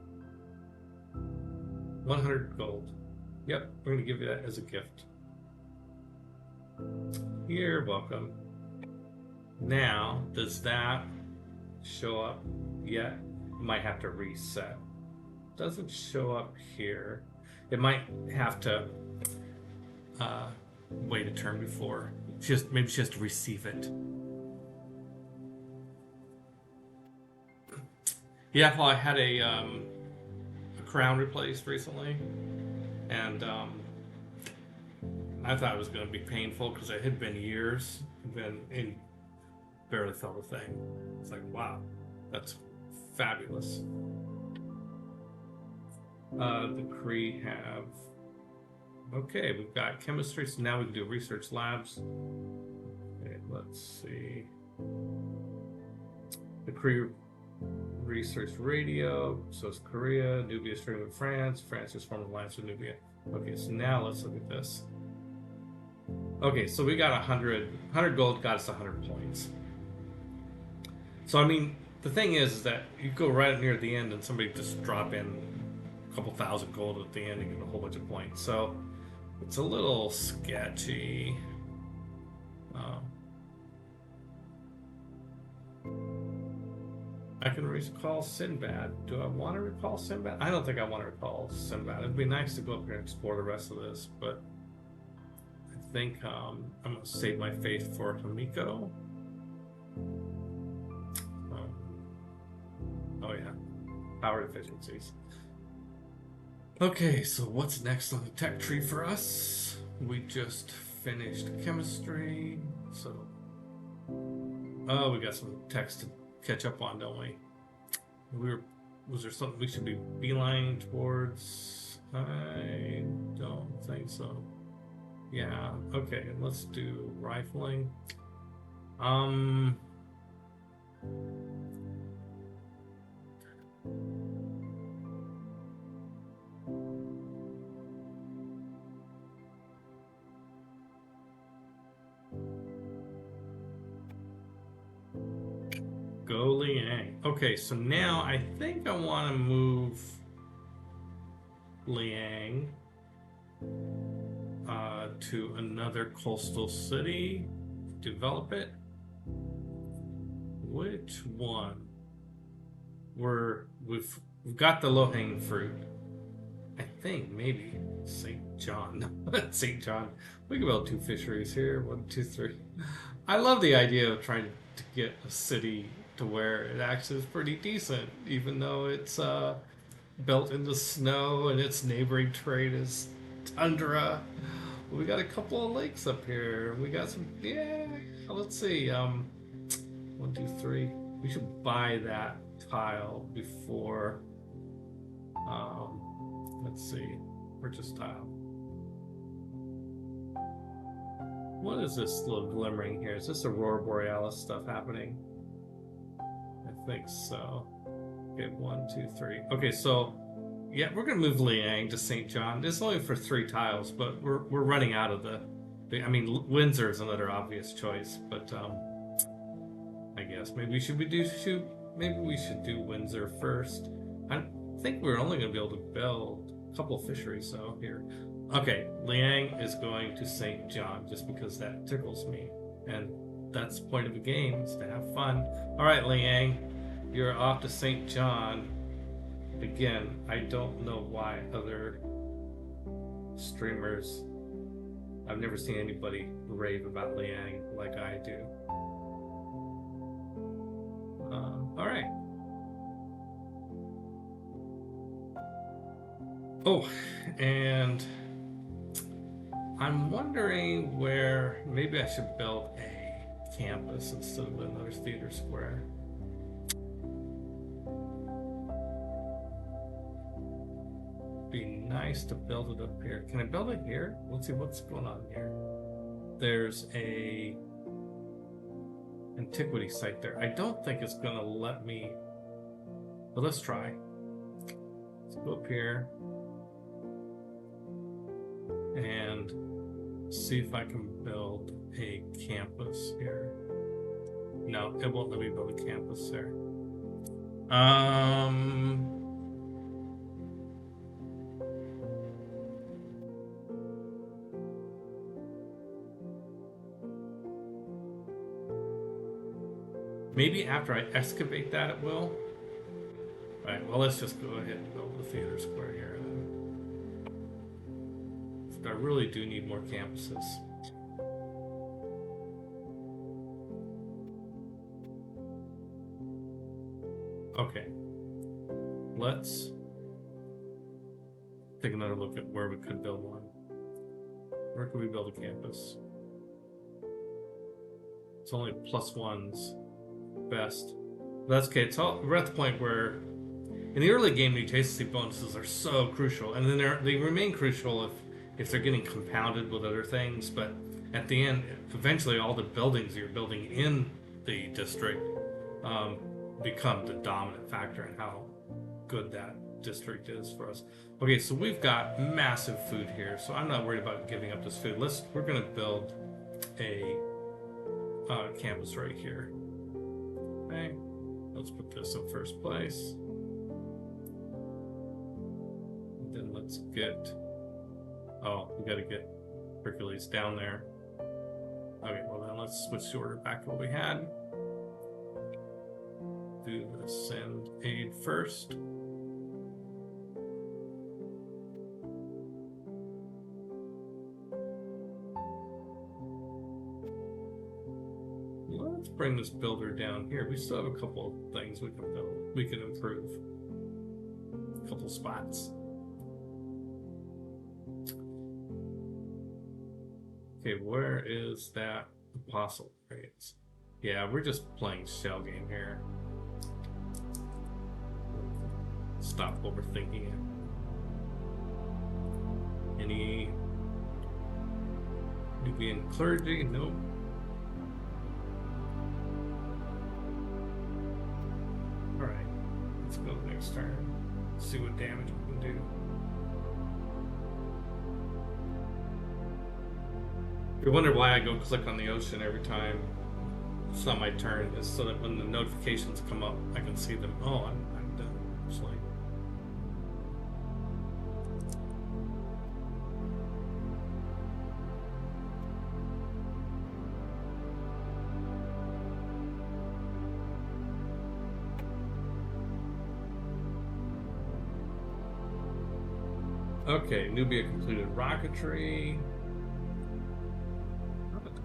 100 gold. Yep, we're gonna give you that as a gift. You're welcome. Now, does that show up yet? Might have to reset. Doesn't show up here. It might have to wait a turn before. Maybe she has to receive it. Yeah, well, I had a crown replaced recently, and I thought it was going to be painful because it had been years, and barely felt a thing. It's like, wow, that's fabulous. The Cree have, okay, we've got chemistry, so now we can do research labs. Okay, let's see. The Cree research radio, so it's Korea. Nubia is trading with France. France is forming an alliance with Nubia. Okay, so now let's look at this. Okay, so we got 100 gold, got us 100 points. So I mean, the thing is that you go right near the end and somebody just drop in a couple thousand gold at the end and get a whole bunch of points. So it's a little sketchy. I can recall Sinbad. Do I want to recall Sinbad? I don't think I want to recall Sinbad. It'd be nice to go up here and explore the rest of this, but I think I'm going to save my faith for Hamiko. Oh yeah, power deficiencies. Okay, so what's next on the tech tree for us? We just finished chemistry, so we got some text to catch up on, don't we? Was there something we should be beelining towards? I don't think so. Yeah, okay, let's do rifling. Go Liang. Okay, so now I think I want to move Liang to another coastal city, develop it. Which one? We've got the low-hanging fruit. I think maybe St. John. St. John. We can build 2 fisheries here. 1, 2, 3. I love the idea of trying to get a city to where it actually is pretty decent, even though it's built into snow and its neighboring terrain is tundra. We got a couple of lakes up here. We got some, yeah, let's see. 1, 2, 3. We should buy that tile before Let's see. Purchase tile. What is this little glimmering here? Is this Aurora Borealis stuff happening? I think so. Okay, 1, 2, 3. Okay, so yeah, we're gonna move Liang to St. John. It's only for 3 tiles, but we're running out of the I mean, Windsor is another obvious choice, but I guess maybe we should do Windsor first. I think we're only gonna be able to build a couple of fisheries, so here. Okay, Liang is going to St. John just because that tickles me, and that's the point of the game, is to have fun. All right, Liang, you're off to St. John. Again, I don't know why other streamers, I've never seen anybody rave about Liang like I do. All right. Oh, and I'm wondering where maybe I should build a campus instead of another theater square. Be nice to build it up here. Can I build it here? Let's see what's going on here. There's a antiquity site there. I don't think it's gonna let me, but let's try. Let's go up here and see if I can build a campus here. No, it won't let me build a campus there. Maybe after I excavate that it will. Alright, well, let's just go ahead and build the theater square here then. I really do need more campuses. Okay. Let's take another look at where we could build one. Where could we build a campus? It's only +1s. Best. But that's okay. We're at the point where in the early game the adjacency bonuses are so crucial, and then they remain crucial if they're getting compounded with other things, but at the end eventually all the buildings you're building in the district become the dominant factor in how good that district is for us. Okay, so we've got massive food here, so I'm not worried about giving up this food. We're gonna build a campus right here. Okay, let's put this in first place. And then let's get, we gotta get Hercules down there. Okay, well then let's switch the order back to what we had. Do the send aid first. Let's bring this builder down here. We still have a couple of things we can build. We can improve. A couple spots. Okay, where is that apostle rates? Yeah, we're just playing shell game here. Stop overthinking it. Any Nubian clergy? Nope. Alright, let's go next turn. See what damage we can do. You wonder why I go click on the ocean every time it's on my turn, is so that when the notifications come up, I can see them. Oh, I'm done, actually. Okay, Nubia completed rocketry.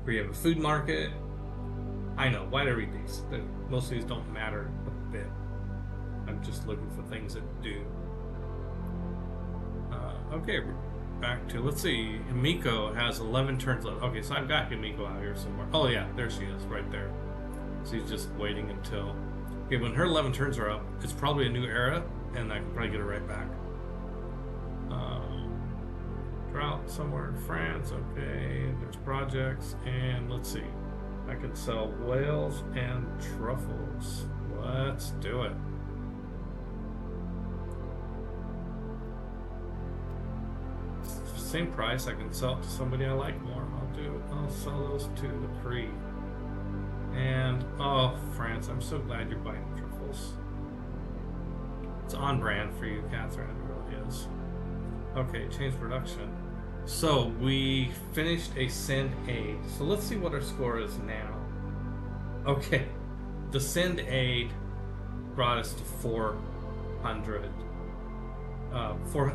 We have a food market. I know, why did I read these? Most of these don't matter a bit. I'm just looking for things that do. Okay, we're back to, let's see, Himiko has 11 turns left. Okay, so I've got Himiko out here somewhere. Oh yeah, there she is, right there. She's just waiting until... Okay, when her 11 turns are up, it's probably a new era, and I can probably get her right back. Drought somewhere in France. Okay, there's projects, and let's see. I can sell whales and truffles. Let's do it. Same price. I can sell it to somebody I like more. I'll sell those to the Cree. And oh, France, I'm so glad you're buying truffles. It's on brand for you, Catherine. It really is. Okay, change production. So we finished a send aid. So let's see what our score is now. Okay, the send aid brought us to 400.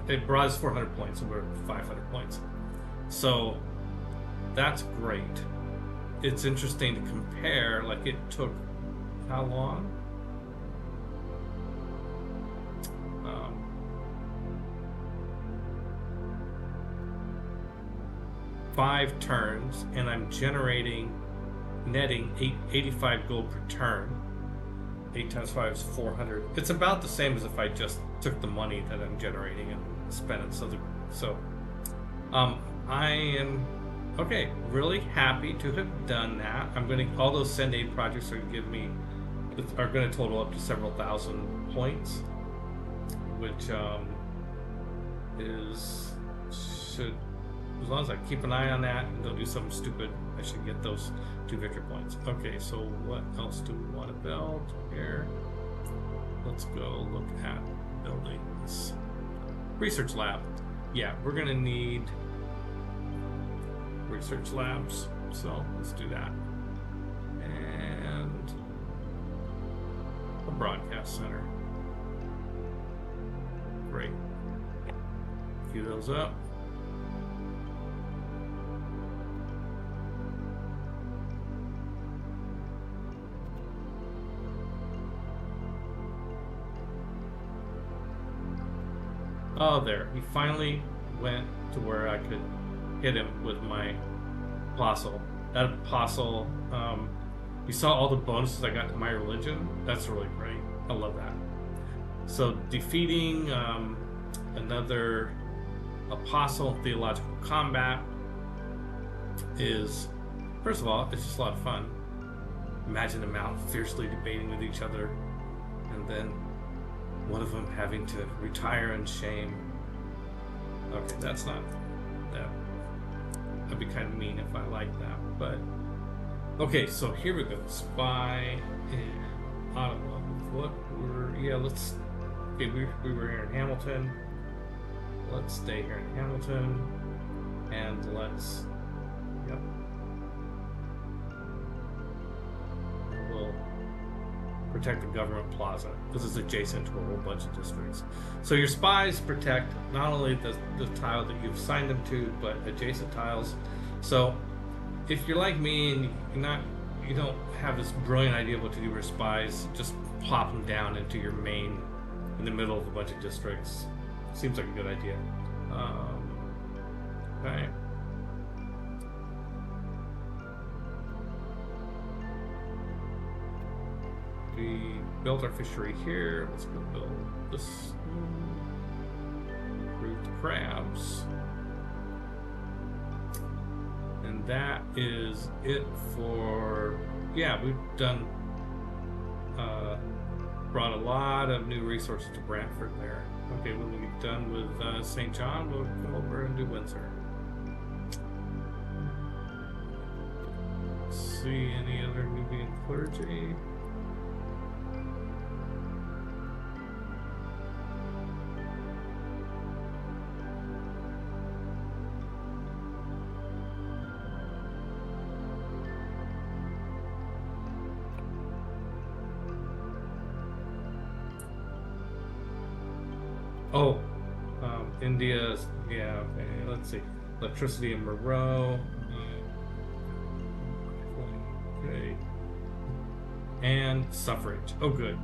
It brought us 400 points, so we're at 500 points. So that's great. It's interesting to compare. Like, it took how long? 5 turns, and I'm netting 85 gold per turn. 8 times 5 is 400. It's about the same as if I just took the money that I'm generating and spent it. So I am really happy to have done that. All those send aid projects are going to total up to several thousand points, which should, as long as I keep an eye on that and don't do something stupid, I should get those 2 victory points. Okay, so what else do we want to build here? Let's go look at buildings. Research lab. Yeah, we're gonna need research labs, so let's do that. And a broadcast center. Great. Queue those up. Oh, there. He finally went to where I could hit him with my apostle. That apostle, you saw all the bonuses I got to my religion? That's really great. I love that. So defeating another apostle in theological combat is, first of all, it's just a lot of fun. Imagine them out fiercely debating with each other, and then one of them having to retire in shame. Okay, that's not that. That'd be kind of mean if I like that, but okay. So here we go. Spy in Ottawa. Let's. Okay, we were here in Hamilton. Let's stay here in Hamilton, and let's. Yep. We'll protect the government plaza because it's adjacent to a whole bunch of districts. So your spies protect not only the tile that you've assigned them to, but adjacent tiles. So if you're like me and you don't have this brilliant idea what to do with your spies, just plop them down into your main in the middle of a bunch of districts. Seems like a good idea. Okay. We built our fishery here. Let's go build this. Root crabs. And that is it for, we've done, brought a lot of new resources to Brantford there. Okay, when we're done with St. John, we'll come over and do Windsor. Let's see any other Nubian clergy. Oh, India's, okay, let's see. Electricity in Moreau. Okay. And suffrage. Oh, good.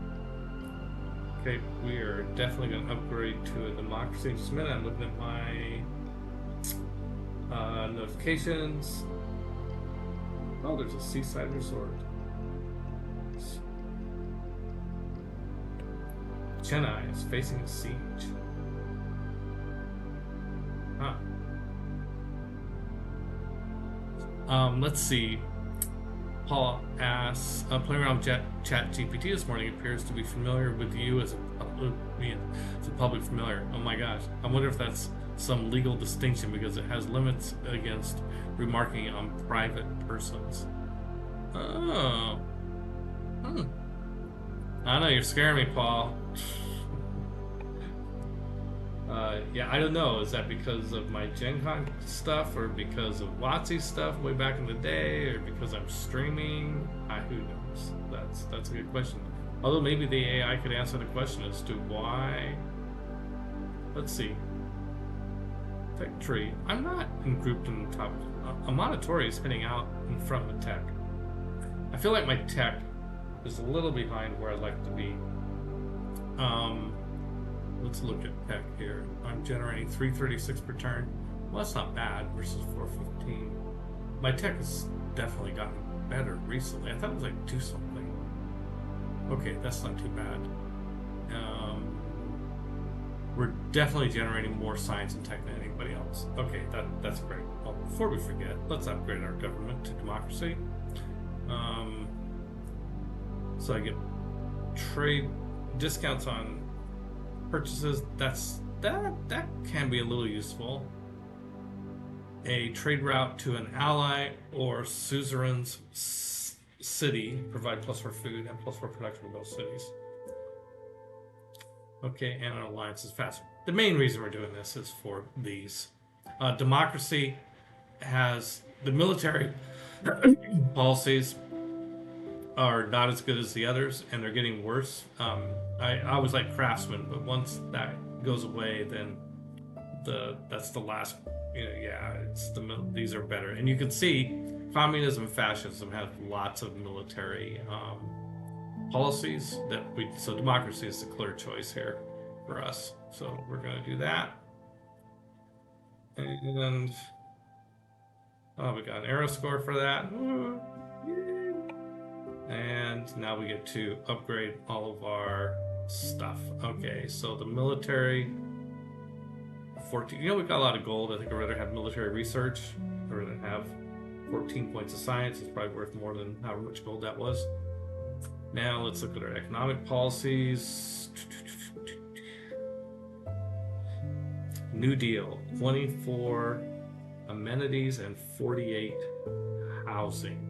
Okay, we are definitely going to upgrade to a democracy. Just a minute, I'm looking at my notifications. Oh, there's a seaside resort. Chennai is facing a siege. Let's see. Paul asks, playing around with Chat GPT this morning appears to be familiar with you as a public familiar. Oh my gosh. I wonder if that's some legal distinction because it has limits against remarking on private persons. Oh. I know, you're scaring me, Paul. Yeah, I don't know. Is that because of my Gen Con stuff, or because of WotC stuff way back in the day, or because I'm streaming? Who knows? That's a good question. Although maybe the AI could answer the question as to why. Let's see. Tech tree. I'm not grouped in the top. Amanatori is heading out in front with tech. I feel like my tech is a little behind where I'd like to be. Let's look at tech here. I'm generating 336 per turn. Well, that's not bad versus 415. My tech has definitely gotten better recently. I thought it was like 2 something. Okay, that's not too bad. We're definitely generating more science and tech than anybody else. Okay, that's great. Well, before we forget, let's upgrade our government to democracy. So I get trade discounts on purchases. That can be a little useful. A trade route to an ally or suzerain's city, provide +4 food and +4 production in both cities. Okay, and an alliance is faster. The main reason we're doing this is for these. Democracy has the military policies are not as good as the others, and they're getting worse. I was like craftsman, but once that goes away, then that's the last. Yeah, these are better, and you can see communism and fascism have lots of military policies so democracy is the clear choice here for us. So we're going to do that, and we got an arrow score for that. And now we get to upgrade all of our stuff. Okay, so the military 14. We've got a lot of gold. I think I'd rather have military research. I'd rather have 14 points of science. It's probably worth more than however much gold that was. Now let's look at our economic policies. New Deal, 24 amenities and 48 housing.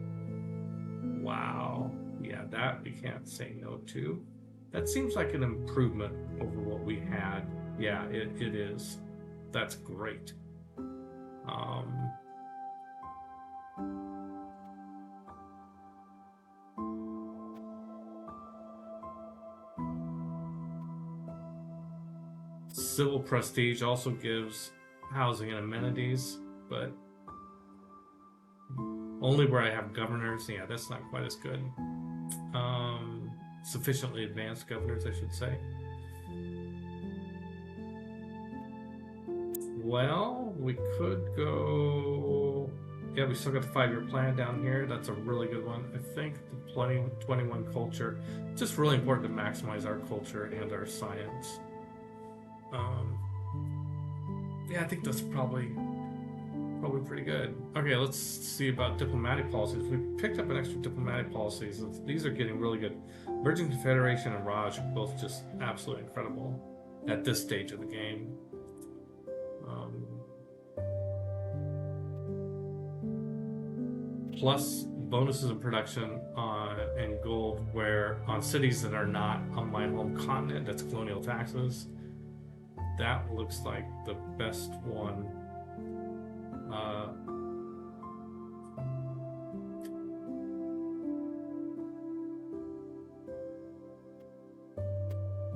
Wow. Yeah, that we can't say no to. That seems like an improvement over what we had. Yeah, it is. That's great. Civil prestige also gives housing and amenities, but only where I have governors. Yeah, that's not quite as good. Sufficiently advanced governors, I should say. Well, we could go. Yeah, we still got the 5-year plan down here. That's a really good one. I think the 21 culture. It's just really important to maximize our culture and our science. Yeah, I think that's probably pretty good. Okay, let's see about diplomatic policies. We picked up an extra diplomatic policies. These are getting really good. Virgin Confederation and Raj are both just absolutely incredible at this stage of the game. Plus bonuses of production and gold where on cities that are not on my home continent. That's colonial taxes. That looks like the best one.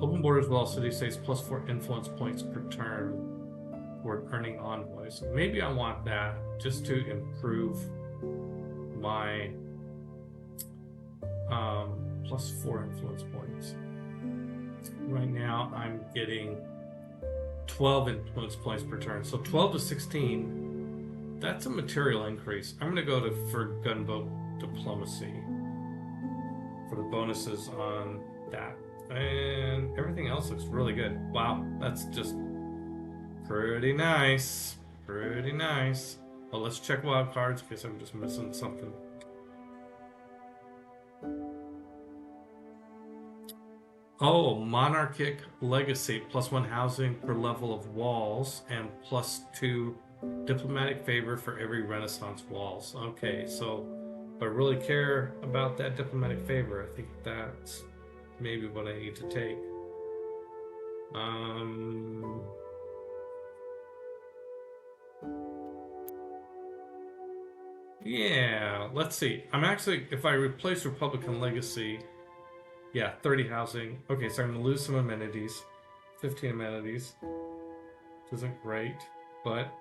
Open borders with all city-states +4 influence points per turn for earning envoys. Maybe I want that just to improve my +4 influence points. Right now I'm getting 12 influence points per turn. So 12 to 16, that's a material increase. I'm going to go for gunboat diplomacy for the bonuses on that. And everything else looks really good. Wow, that's just pretty nice. Pretty nice. Well, let's check wild cards in case I'm just missing something. Oh, Monarchic Legacy, +1 housing per level of walls, and +2 diplomatic favor for every Renaissance walls. Okay, so if I really care about that diplomatic favor, I think that's maybe what I need to take. Yeah, let's see. I'm actually, if I replace Republican Legacy, yeah, 30 housing. Okay, so I'm gonna lose some amenities. 15 amenities. Which isn't great, but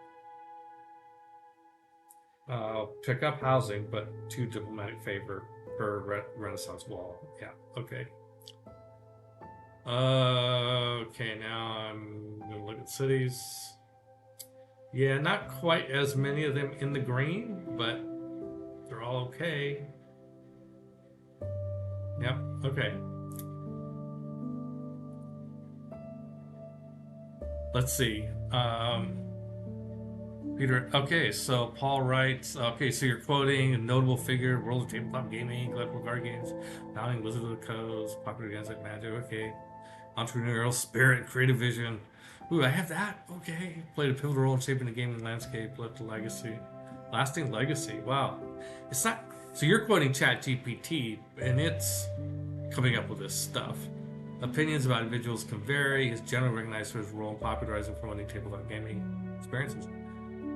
pick up housing, but 2 diplomatic favor per Renaissance wall. Yeah, okay. Okay, now I'm gonna look at cities. Yeah, not quite as many of them in the green, but they're all okay. Yep, okay. Let's see. Peter, okay, so Paul writes, okay, so you're quoting a notable figure, World of Tabletop Gaming, Collectible Card Games, Mounting Wizard of the Coast, popular games like Magic, okay. Entrepreneurial spirit, creative vision. Ooh, I have that, okay. Played a pivotal role in shaping the gaming landscape, left a legacy. Lasting legacy, wow. It's not, so you're quoting ChatGPT, and it's coming up with this stuff. Opinions about individuals can vary. He's generally recognized for his role in popularizing and promoting tabletop gaming experiences.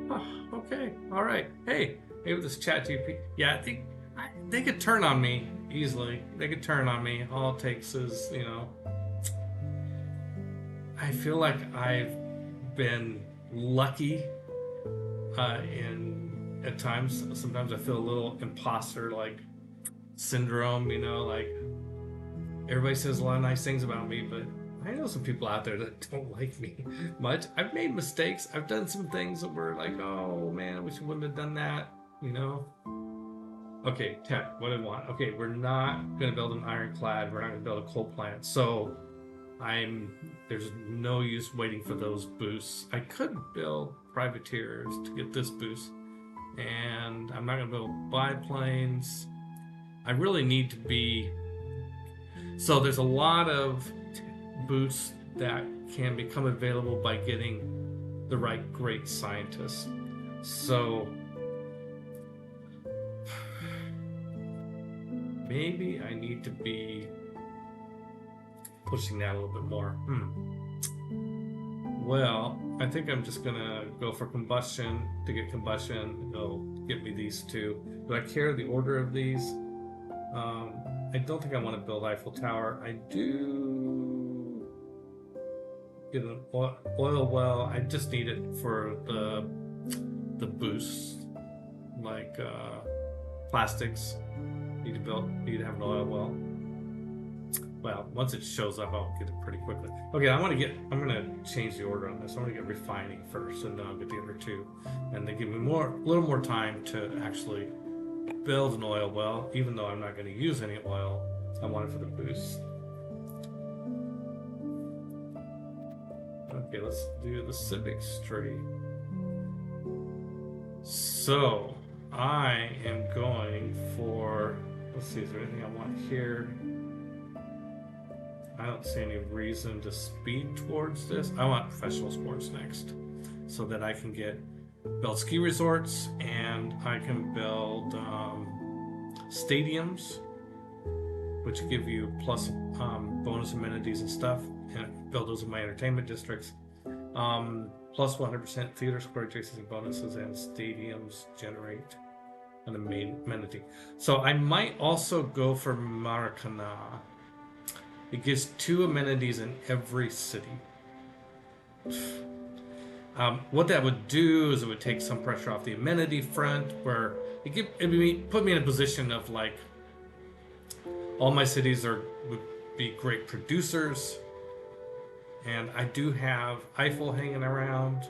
Oh, okay, all right. Hey, maybe this ChatGPT. Yeah, I think they could turn on me easily. They could turn on me. All it takes is, you know. I feel like I've been lucky in at times. Sometimes I feel a little imposter like syndrome. You know, like everybody says a lot of nice things about me, but I know some people out there that don't like me much. I've made mistakes. I've done some things that were like, oh man, I wish I wouldn't have done that, you know? Okay, tech, what do I want? Okay, we're not gonna build an ironclad. We're not gonna build a coal plant. So there's no use waiting for those boosts. I could build privateers to get this boost. And I'm not gonna build biplanes. I really need to be, so there's a lot of boosts that can become available by getting the right great scientists. So maybe I need to be pushing that a little bit more. Well, I think I'm just gonna go for combustion. To get combustion, it'll get me these two. Do I care the order of these? I don't think I want to build Eiffel Tower. I do get an oil well. I just need it for the boosts, like plastics. Need to have an oil well. Well, once it shows up, I'll get it pretty quickly. Okay, I'm gonna change the order on this. I'm gonna get refining first, and then I'll get the other two, and they give me a little more time to actually build an oil well. Even though I'm not going to use any oil, I want it for the boost. Okay, let's do the civics tree. So I am going for, let's see, is there anything I want here? I don't see any reason to speed towards this. I want professional sports next, so that I can build ski resorts, and I can build stadiums, which give you plus bonus amenities and stuff, and build those in my entertainment districts. Plus 100% theater square adjacency bonuses, and stadiums generate an amenity. So I might also go for Maracana. It gives 2 amenities in every city. What that would do is it would take some pressure off the amenity front, where it put me in a position of like, all my cities would be great producers, and I do have Eiffel hanging around.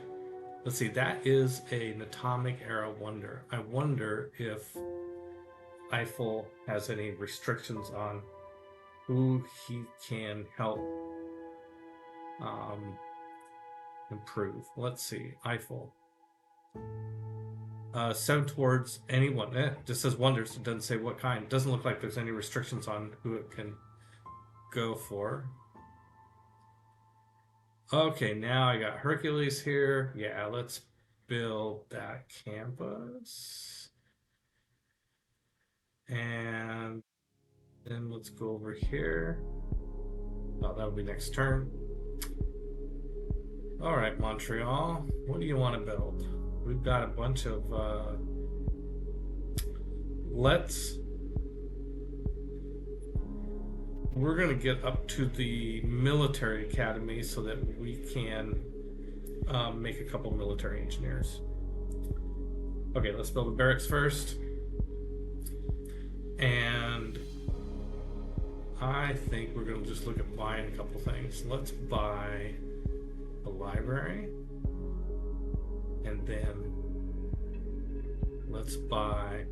Let's see, that is an atomic era wonder. I wonder if Eiffel has any restrictions on who he can help improve. Let's see, Eiffel. 7 towards anyone. Just says wonders. It doesn't say what kind. Doesn't look like there's any restrictions on who it can go for. Okay, now I got Hercules here. Yeah, let's build that campus. And then let's go over here. Oh, that'll be next turn. All right, Montreal. What do you want to build? We've got a bunch of we're going to get up to the military academy so that we can make a couple military engineers. Okay, let's build the barracks first. And I think we're going to just look at buying a couple things. Let's buy a library. And then let's buy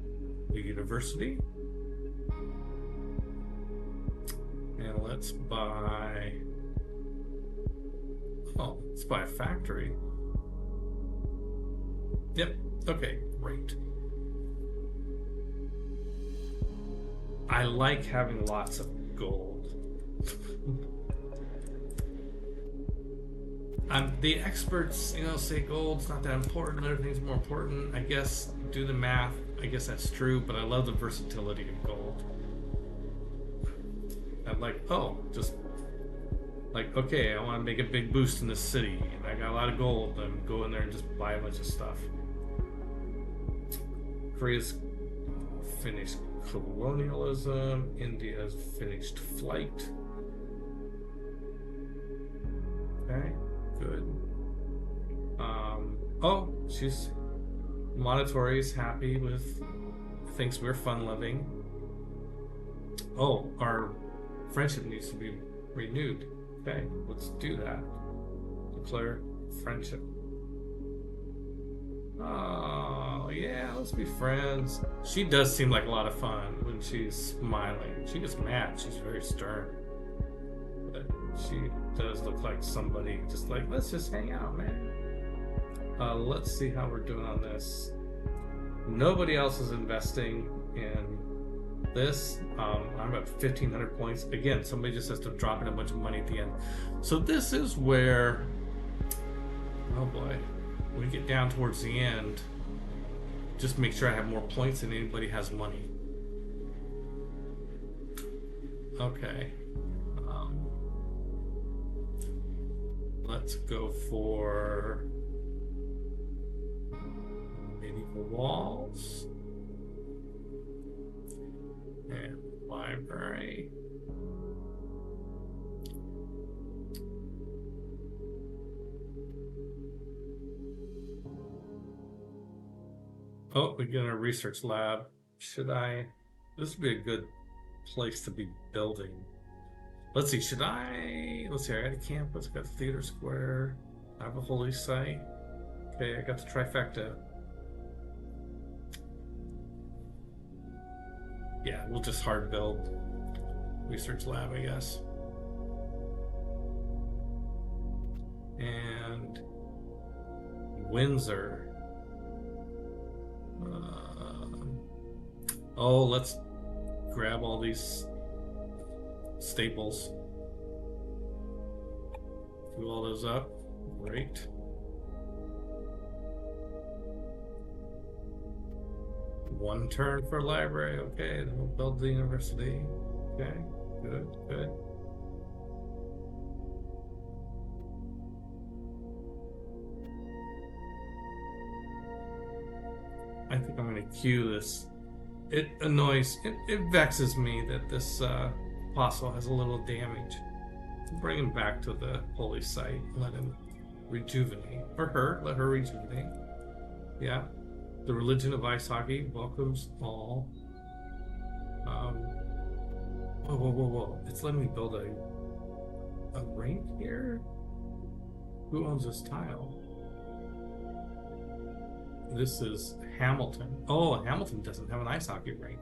a university. And let's buy a factory. Yep, okay, great. I like having lots of gold. The experts, say gold's not that important, everything's more important. I guess, do the math, I guess that's true, but I love the versatility of gold. I'm like, okay, I want to make a big boost in this city, and I got a lot of gold. I'm go in there and just buy a bunch of stuff. Korea's finished colonialism. India's finished flight. Okay, good. She's Monatori's happy with, thinks we're fun loving. Oh, our friendship needs to be renewed. Okay, let's do that. Declare friendship. Oh, yeah, let's be friends. She does seem like a lot of fun when she's smiling. She gets mad, she's very stern. But she does look like somebody just like, let's just hang out, man. Let's see how we're doing on this. Nobody else is investing in this. I'm at 1,500 points. Again, somebody just has to drop in a bunch of money at the end. So this is where, oh boy, when we get down towards the end, just make sure I have more points than anybody has money. Okay. Let's go for medieval walls and library. Oh, we get a research lab. Should I? This would be a good place to be building. Let's see, should I? Let's see, I got a campus, I got theater square, I have a holy site. Okay, I got the trifecta. Yeah, we'll just hard build research lab, I guess. And Windsor. Let's grab all these staples. Fill all those up. Great. One turn for library. Okay, then we'll build the university. Okay, good, good. I think I'm going to queue this. It annoys, it vexes me that this apostle has a little damage. Bring him back to the holy site. Let him rejuvenate. Or her, let her rejuvenate. Yeah. The religion of ice hockey welcomes all. Whoa. It's letting me build a rink here? Who owns this tile? This is Hamilton. Oh, Hamilton doesn't have an ice hockey rink.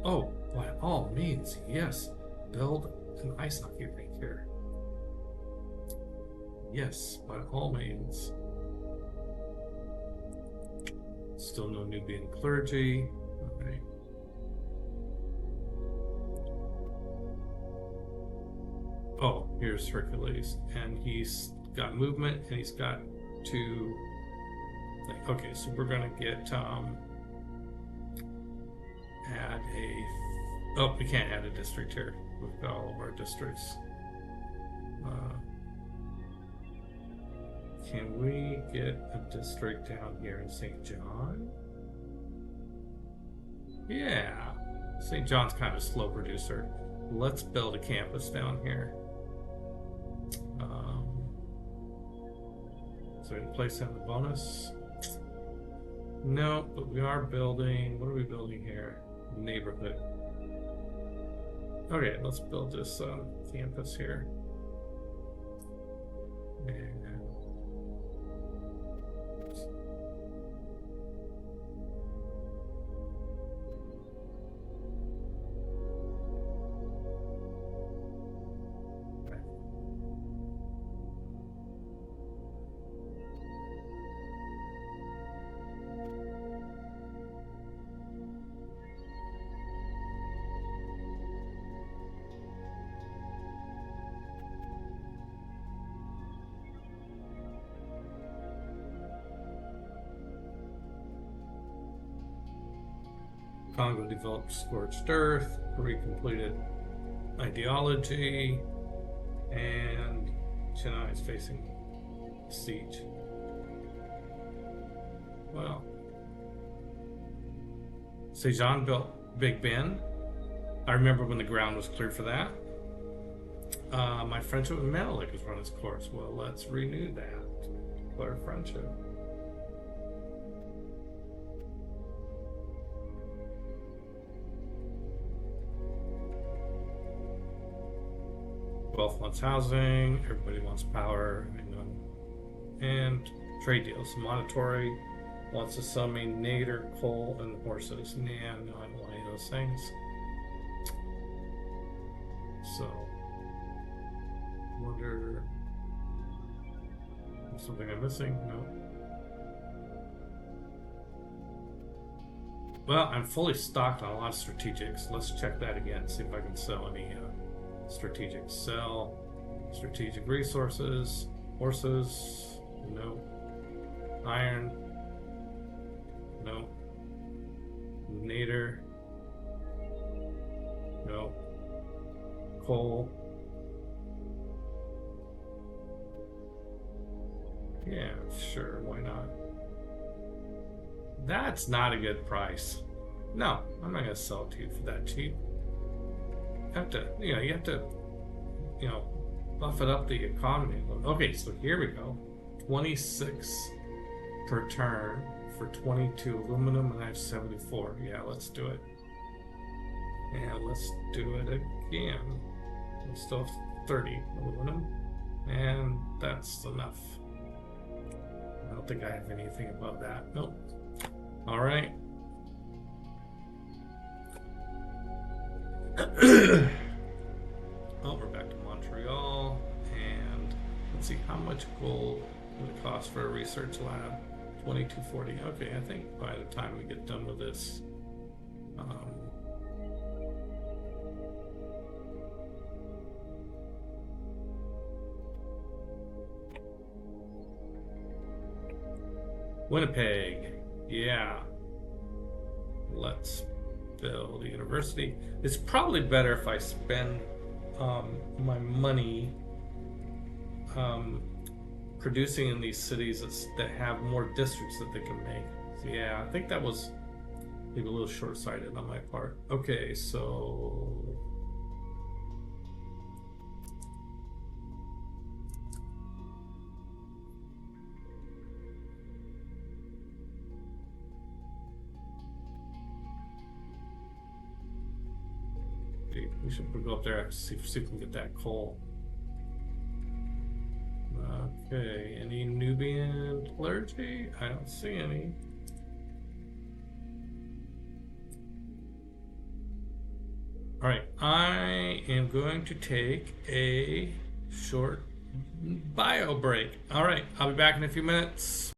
Oh, by all means, yes. Build an ice hockey rink here. Yes, by all means. Still no Nubian clergy. Okay. Oh, here's Hercules, and he's got movement, and he's got two. Okay, so we're gonna get add a. Oh, we can't add a district here. We've got all of our districts. Can we get a district down here in St. John? Yeah, St. John's kind of a slow producer. Let's build a campus down here. So we can place down the bonus. No, but we are building. What are we building here? Neighborhood. Okay, let's build this campus here. And Congo developed scorched earth, pre-completed ideology, and Chennai is facing siege. Well, Sejan built Big Ben. I remember when the ground was clear for that. My friendship with Menelik has run its course. Well, let's renew that. Declare friendship. Wealth wants housing, everybody wants power, and trade deals. Monetary wants to sell me nader, coal, and horses. Nah, no, I don't want any of those things. So, wonder, something I'm missing? No. Well, I'm fully stocked on a lot of strategics. Let's check that again, see if I can sell any strategic sell, strategic resources, horses, no, iron, no, nader, no, coal, yeah, sure, why not? That's not a good price. No, I'm not gonna sell it to you for that cheap. You have to, buff it up the economy. Okay, so here we go. 26 per turn for 22 aluminum, and I have 74. Yeah, let's do it. And let's do it again. We still have 30 aluminum, and that's enough. I don't think I have anything above that. Nope. All right. Well, we're back to Montreal, and let's see how much gold would it cost for a research lab. 2240. Okay, I think by the time we get done with this, Winnipeg, yeah. Let's build a university. It's probably better if I spend my money producing in these cities that have more districts that they can make. So yeah, I think that was maybe a little short-sighted on my part. Okay, so we should go up there and see if we can get that coal. Okay, any Nubian clergy? I don't see any. All right, I am going to take a short bio break. All right, I'll be back in a few minutes.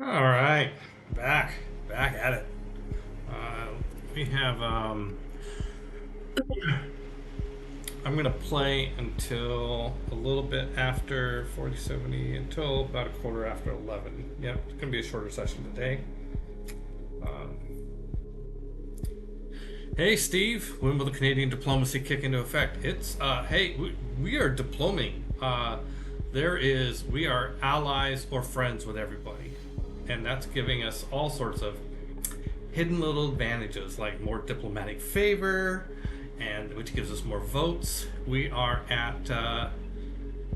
All right, back at it. We have. I'm gonna play until a little bit after 4070, until about a quarter after 11. Yeah, it's gonna be a shorter session today. Hey Steve, when will the Canadian diplomacy kick into effect? It's hey, we are diploming. We are allies or friends with everybody, and that's giving us all sorts of hidden little advantages, like more diplomatic favor, and which gives us more votes. We are at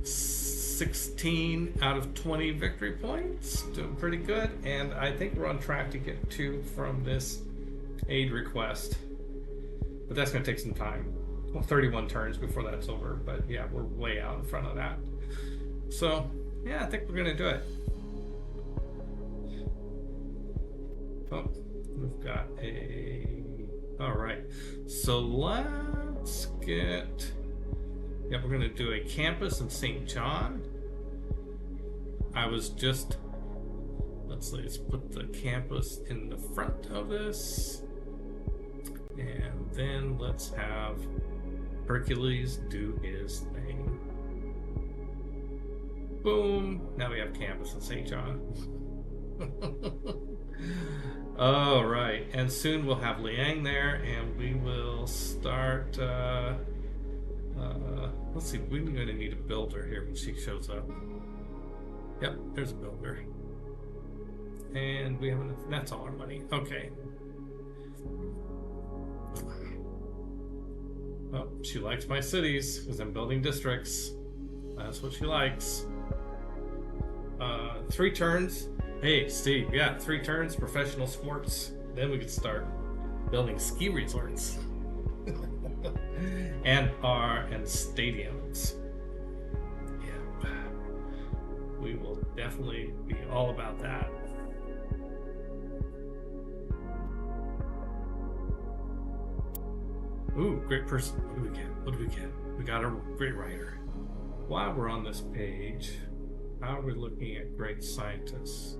16 out of 20 victory points, doing pretty good, and I think we're on track to get 2 from this aid request. But that's going to take some time. Well, 31 turns before that's over. But yeah, we're way out in front of that. So yeah, I think we're going to do it. Oh, we've got all right. So let's get. Yeah, we're going to do a campus in St. John. Let's put the campus in the front of this. And then let's have Hercules do his thing. Boom! Now we have campus in St. John. All right, and soon we'll have Liang there, and we will start. Let's see, we're going to need a builder here when she shows up. Yep, there's a builder, and we have enough. That's all our money. Okay. Oh, she likes my cities because I'm building districts. That's what she likes. 3 turns. Hey, Steve, yeah, 3 turns, professional sports. Then we could start building ski resorts. and stadiums. Yeah. We will definitely be all about that. Ooh, great person. What do we get? We got a great writer. While we're on this page, how are we looking at great scientists?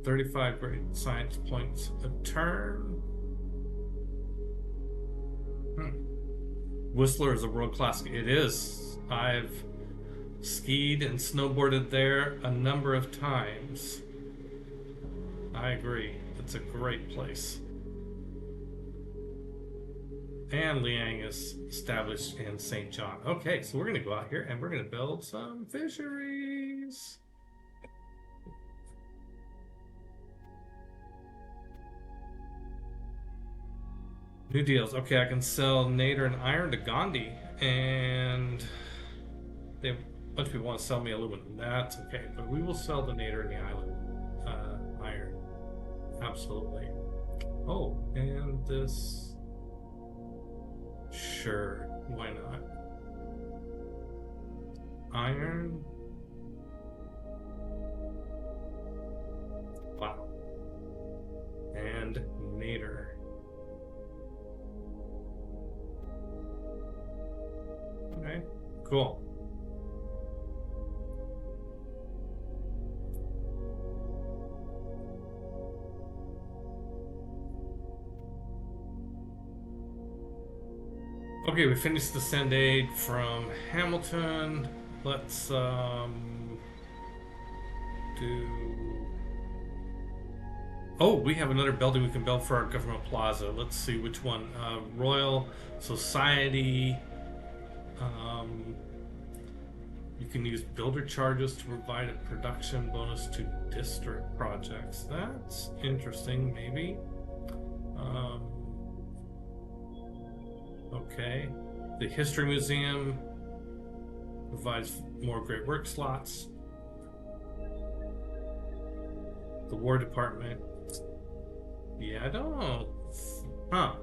35 great science points a turn. Whistler is a world-class. It is. I've skied and snowboarded there a number of times. I agree. It's a great place. And Liang is established in St. John. Okay, so we're going to go out here and we're going to build some fisheries. New deals. Okay, I can sell nader and iron to Gandhi. And a bunch of people want to sell me aluminum. That's okay. But we will sell the nader and the iron absolutely. Oh, and this. Sure, why not? Iron. Wow. And Nader. Okay, cool. Okay, we finished the send aid from Hamilton. Let's do. Oh, we have another building we can build for our government plaza. Let's see which one. Royal Society. You can use builder charges to provide a production bonus to district projects. That's interesting, maybe. Okay. The History Museum provides more great work slots. The War Department. Yeah, I don't know. Huh.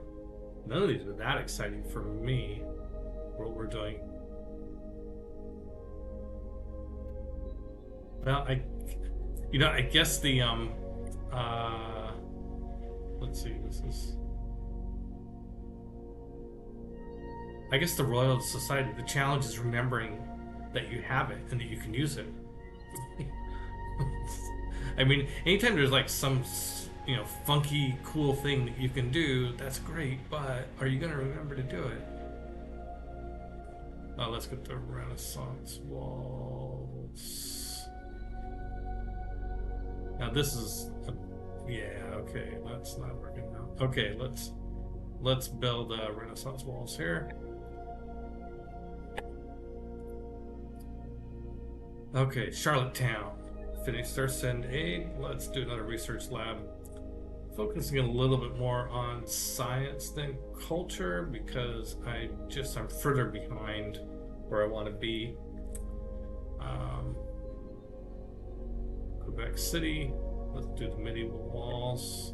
None of these are that exciting for me. What we're doing. Well, I guess the let's see, this is. I guess the Royal Society, the challenge is remembering that you have it and that you can use it. I mean, anytime there's like some, funky, cool thing that you can do, that's great, but are you going to remember to do it? Let's get the Renaissance walls. Now this is, okay, that's not working out. Okay, let's build Renaissance walls here. Okay, Charlottetown. Finished our send aid. Let's do another research lab. Focusing a little bit more on science than culture because I'm further behind where I want to be. Quebec City. Let's do the medieval walls.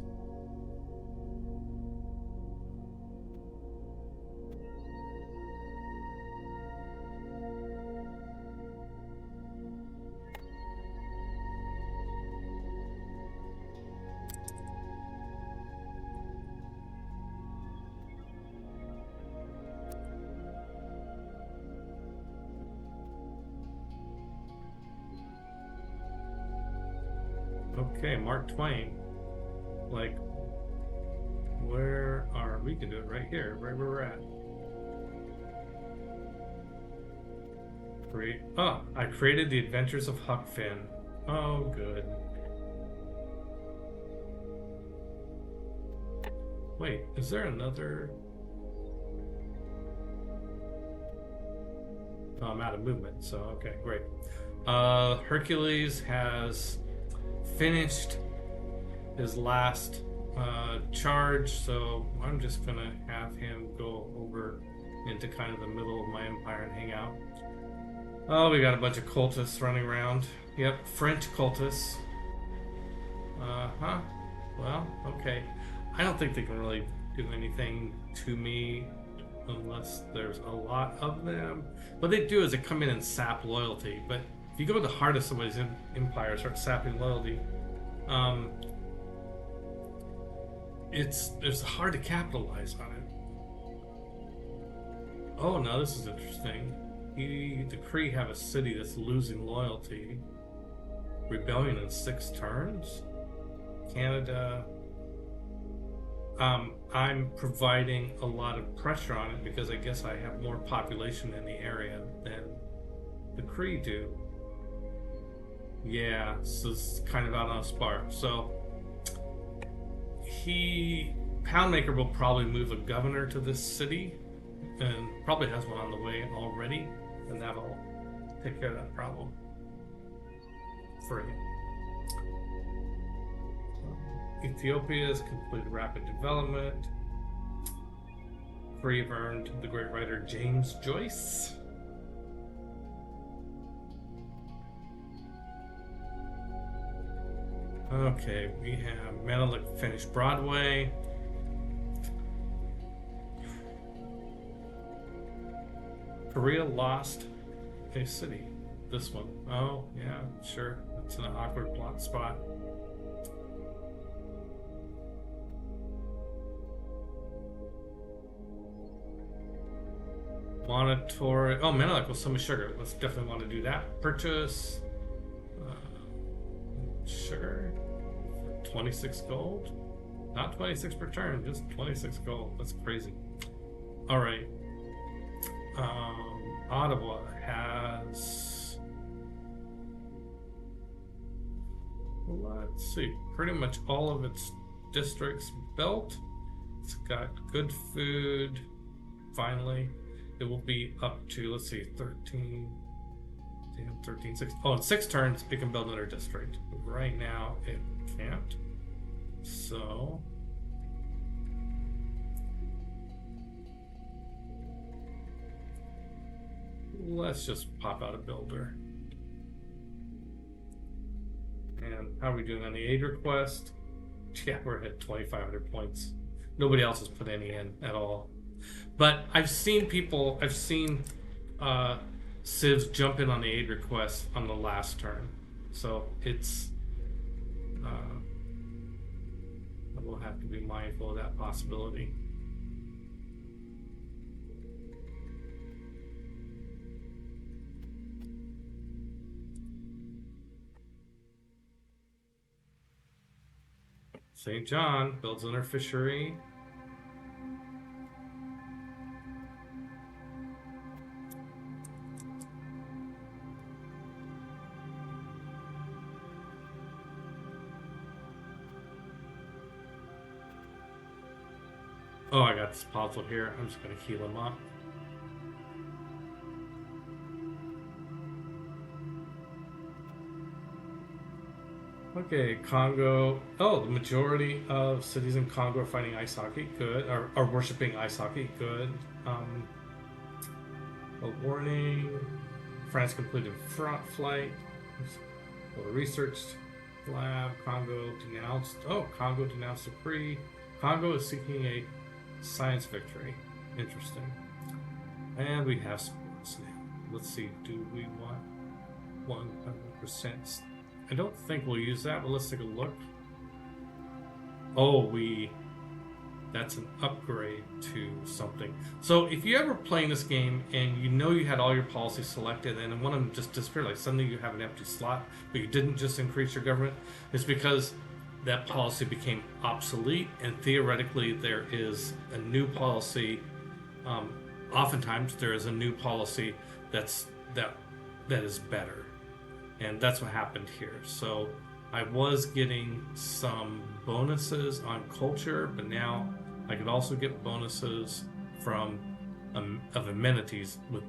Okay, Mark Twain. Like, where are we? Can do it right here, right where we're at. Great. Oh, I created the Adventures of Huck Finn. Oh, good. Wait, is there another? Oh, I'm out of movement, so okay, great. Hercules has finished his last charge, so I'm just gonna have him go over into kind of the middle of my empire and hang out. Oh, we got a bunch of cultists running around. Yep, French cultists. Well, okay. I don't think they can really do anything to me unless there's a lot of them. What they do is they come in and sap loyalty, but if you go to the heart of somebody's empire, start sapping loyalty, it's hard to capitalize on it. Oh, now this is interesting. The Cree have a city that's losing loyalty. Rebellion in 6 turns. Canada. I'm providing a lot of pressure on it because I guess I have more population in the area than the Cree do. Yeah, so it's kind of out on a spark. So Poundmaker will probably move a governor to this city, and probably has one on the way already, and that'll take care of that problem for him. Ethiopia has completed rapid development. Free have earned the great writer James Joyce. Okay, we have Menelik finished Broadway. Korea lost a city. This one. Oh, yeah, sure. It's an awkward plot spot. Monitory. Oh, Menelik will sell me sugar. Let's definitely want to do that. Purchase sugar for 26 gold. Not 26 per turn, just 26 gold. That's crazy. All right. Ottawa has, let's see, pretty much all of its districts built. It's got good food. Finally, it will be up to, let's see, 13, 6. Oh, in 6 turns, it can build another district. Right now, it can't. So let's just pop out a builder. And how are we doing on the aid request? Yeah, we're at 2,500 points. Nobody else has put any in at all. But I've seen civs jump in on the aid request on the last turn. So it's, we'll have to be mindful of that possibility. St. John builds another fishery. Oh, I got this powerful here. I'm just going to heal him up. Okay, Congo. Oh, the majority of cities in Congo are fighting ice hockey. Good. Are worshipping ice hockey. Good. A warning. France completed front flight. A research lab. Congo denounced. Oh, Congo denounced decree. Congo is seeking a science victory. Interesting. And we have sports now. Let's see. Do we want 100%? I don't think we'll use that, but let's take a look. Oh, that's an upgrade to something. So if you ever playing this game and you know you had all your policies selected and one of them just disappeared, like suddenly you have an empty slot, but you didn't just increase your government, it's because that policy became obsolete and theoretically there is a new policy. Oftentimes there is a new policy that is better. And that's what happened here. So I was getting some bonuses on culture, but now I could also get bonuses from of amenities with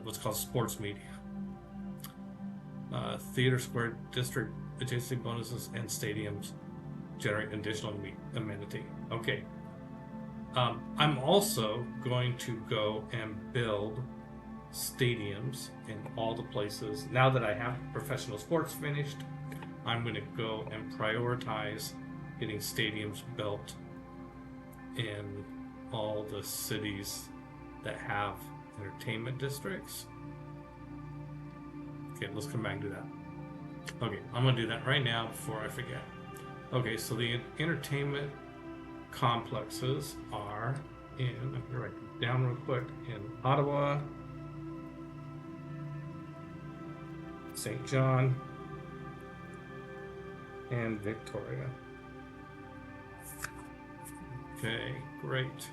what's called sports media. Theater Square District adjacent bonuses and stadiums generate additional amenity. Okay. I'm also going to go and build stadiums in all the places. Now that I have professional sports finished, I'm going to go and prioritize getting stadiums built in all the cities that have entertainment districts. Okay, let's come back and do that. Okay, I'm going to do that right now before I forget. Okay, so the entertainment complexes are in, I'm going to write them down real quick, in Ottawa, St. John, and Victoria. Okay, great.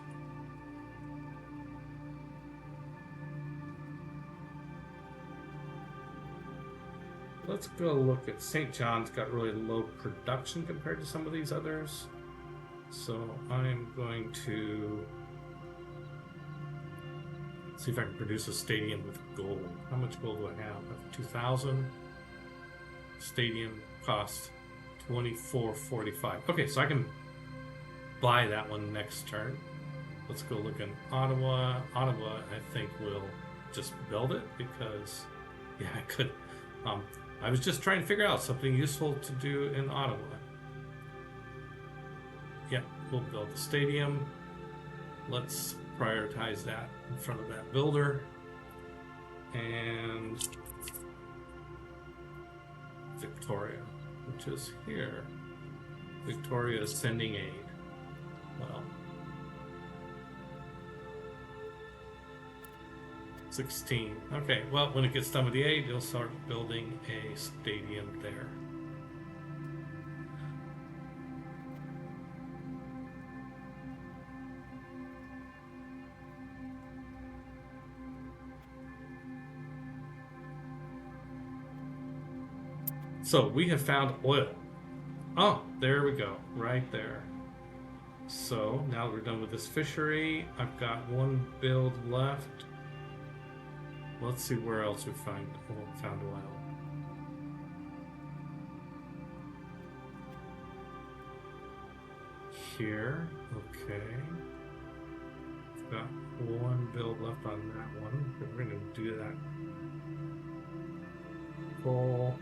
Let's go look at St. John's. Got really low production compared to some of these others. So I'm going to see if I can produce a stadium with gold. How much gold do I have? I have 2,000. Stadium cost 24.45. Okay, so I can buy that one next turn. Let's go look in Ottawa. Ottawa, I think, will just build it because, yeah, I could. I was just trying to figure out something useful to do in Ottawa. yeah, we'll build the stadium. Let's prioritize that in front of that builder. And Victoria, which is here. Victoria is sending aid. Well, 16. Okay, well, when it gets done with the aid, you'll start building a stadium there. So we have found oil. Oh, there we go, right there. So now that we're done with this fishery, I've got one build left. Let's see where else we found oil. Here, okay. Got one build left on that one. We're gonna do that. Coal.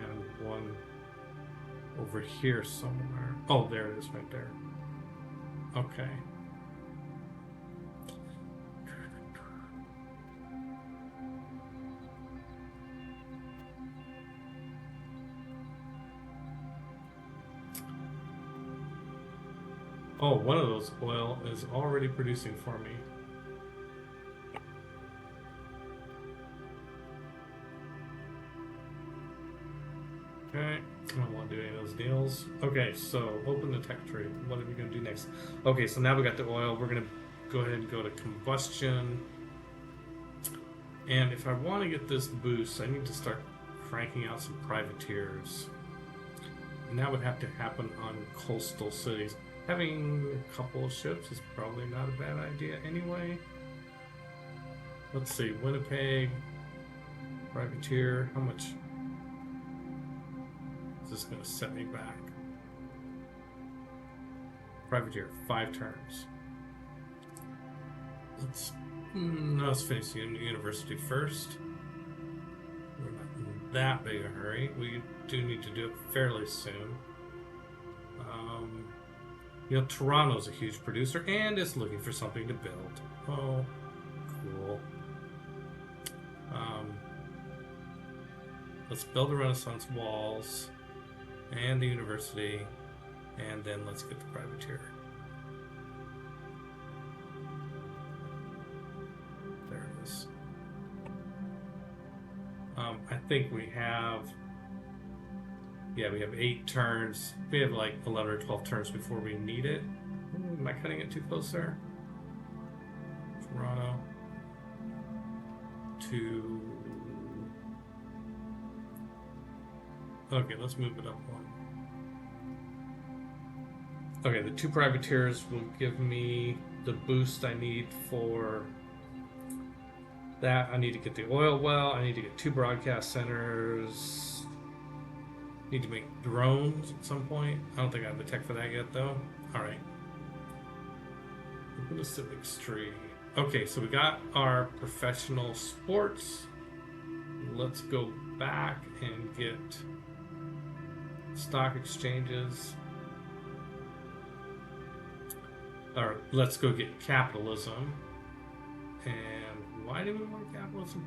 And one over here somewhere. Oh, there it is right there. Okay. Oh, one of those oil is already producing for me. Okay, I don't want to do any of those deals. Okay, so open the tech tree. What are we going to do next? Okay, so now we got the oil. We're going to go ahead and go to combustion. And if I want to get this boost, I need to start cranking out some privateers. And that would have to happen on coastal cities. Having a couple of ships is probably not a bad idea anyway. Let's see, Winnipeg, privateer, how much is this going to set me back? Privateer, 5 turns. Let's finish the university first. We're not in that big a hurry. We do need to do it fairly soon. You know, Toronto's a huge producer and is looking for something to build. Oh, cool. Let's build the Renaissance walls and the university, and then let's get the privateer. There it is. I think we have... Yeah, we have 8 turns. We have like 11 or 12 turns before we need it. Ooh, am I cutting it too close there? Toronto. To... Okay, let's move it up one. Okay, the 2 privateers will give me the boost I need for that. I need to get the oil well. I need to get 2 broadcast centers. Need to make drones at some point. I don't think I have the tech for that yet, though. All right. Open the civics tree. Okay, so we got our professional sports. Let's go back and get stock exchanges. Or let's go get capitalism. And why do we want capitalism?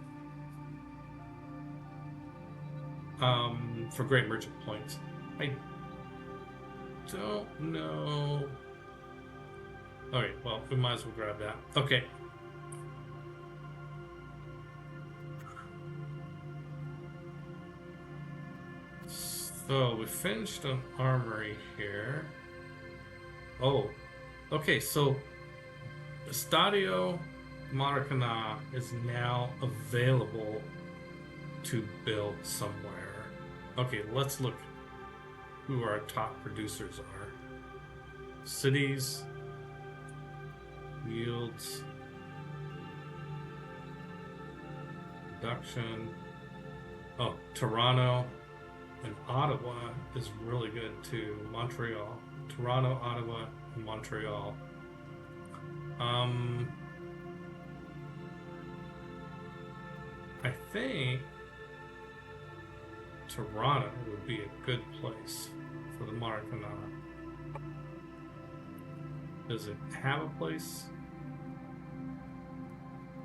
For great merchant points. I don't know. Okay, well, we might as well grab that. Okay. So we finished an armory here. Oh, okay, so Estadio Maracana is now available to build somewhere. Okay, let's look who our top producers are. Cities, yields, production. Oh, Toronto and Ottawa is really good too. Montreal, Toronto, Ottawa, and Montreal. I think Tirana would be a good place for the Maracana. Does it have a place?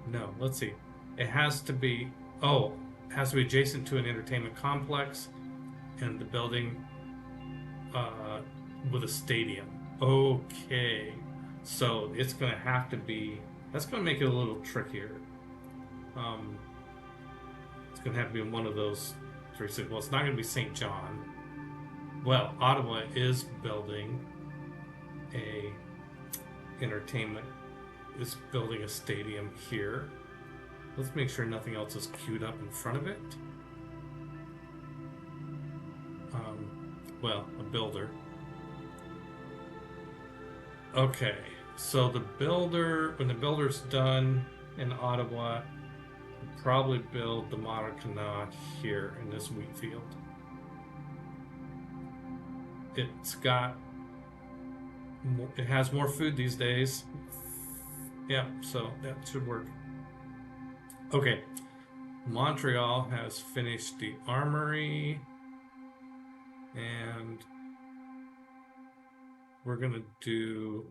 No, let's see. It has to be, it has to be adjacent to an entertainment complex and the building with a stadium. Okay. So it's going to have to be, that's going to make it a little trickier. It's going to have to be in one of those three cities. Well, it's not going to be St. John. Well, Ottawa is building a entertainment, is building a stadium here. Let's make sure nothing else is queued up in front of it. Well, a builder. Okay, so the builder, when the builder's done in Ottawa, we'll probably build the Maracana here in this wheat field. It's got, it has more food these days. Yeah, so that should work. Okay, Montreal has finished the armory, and we're gonna do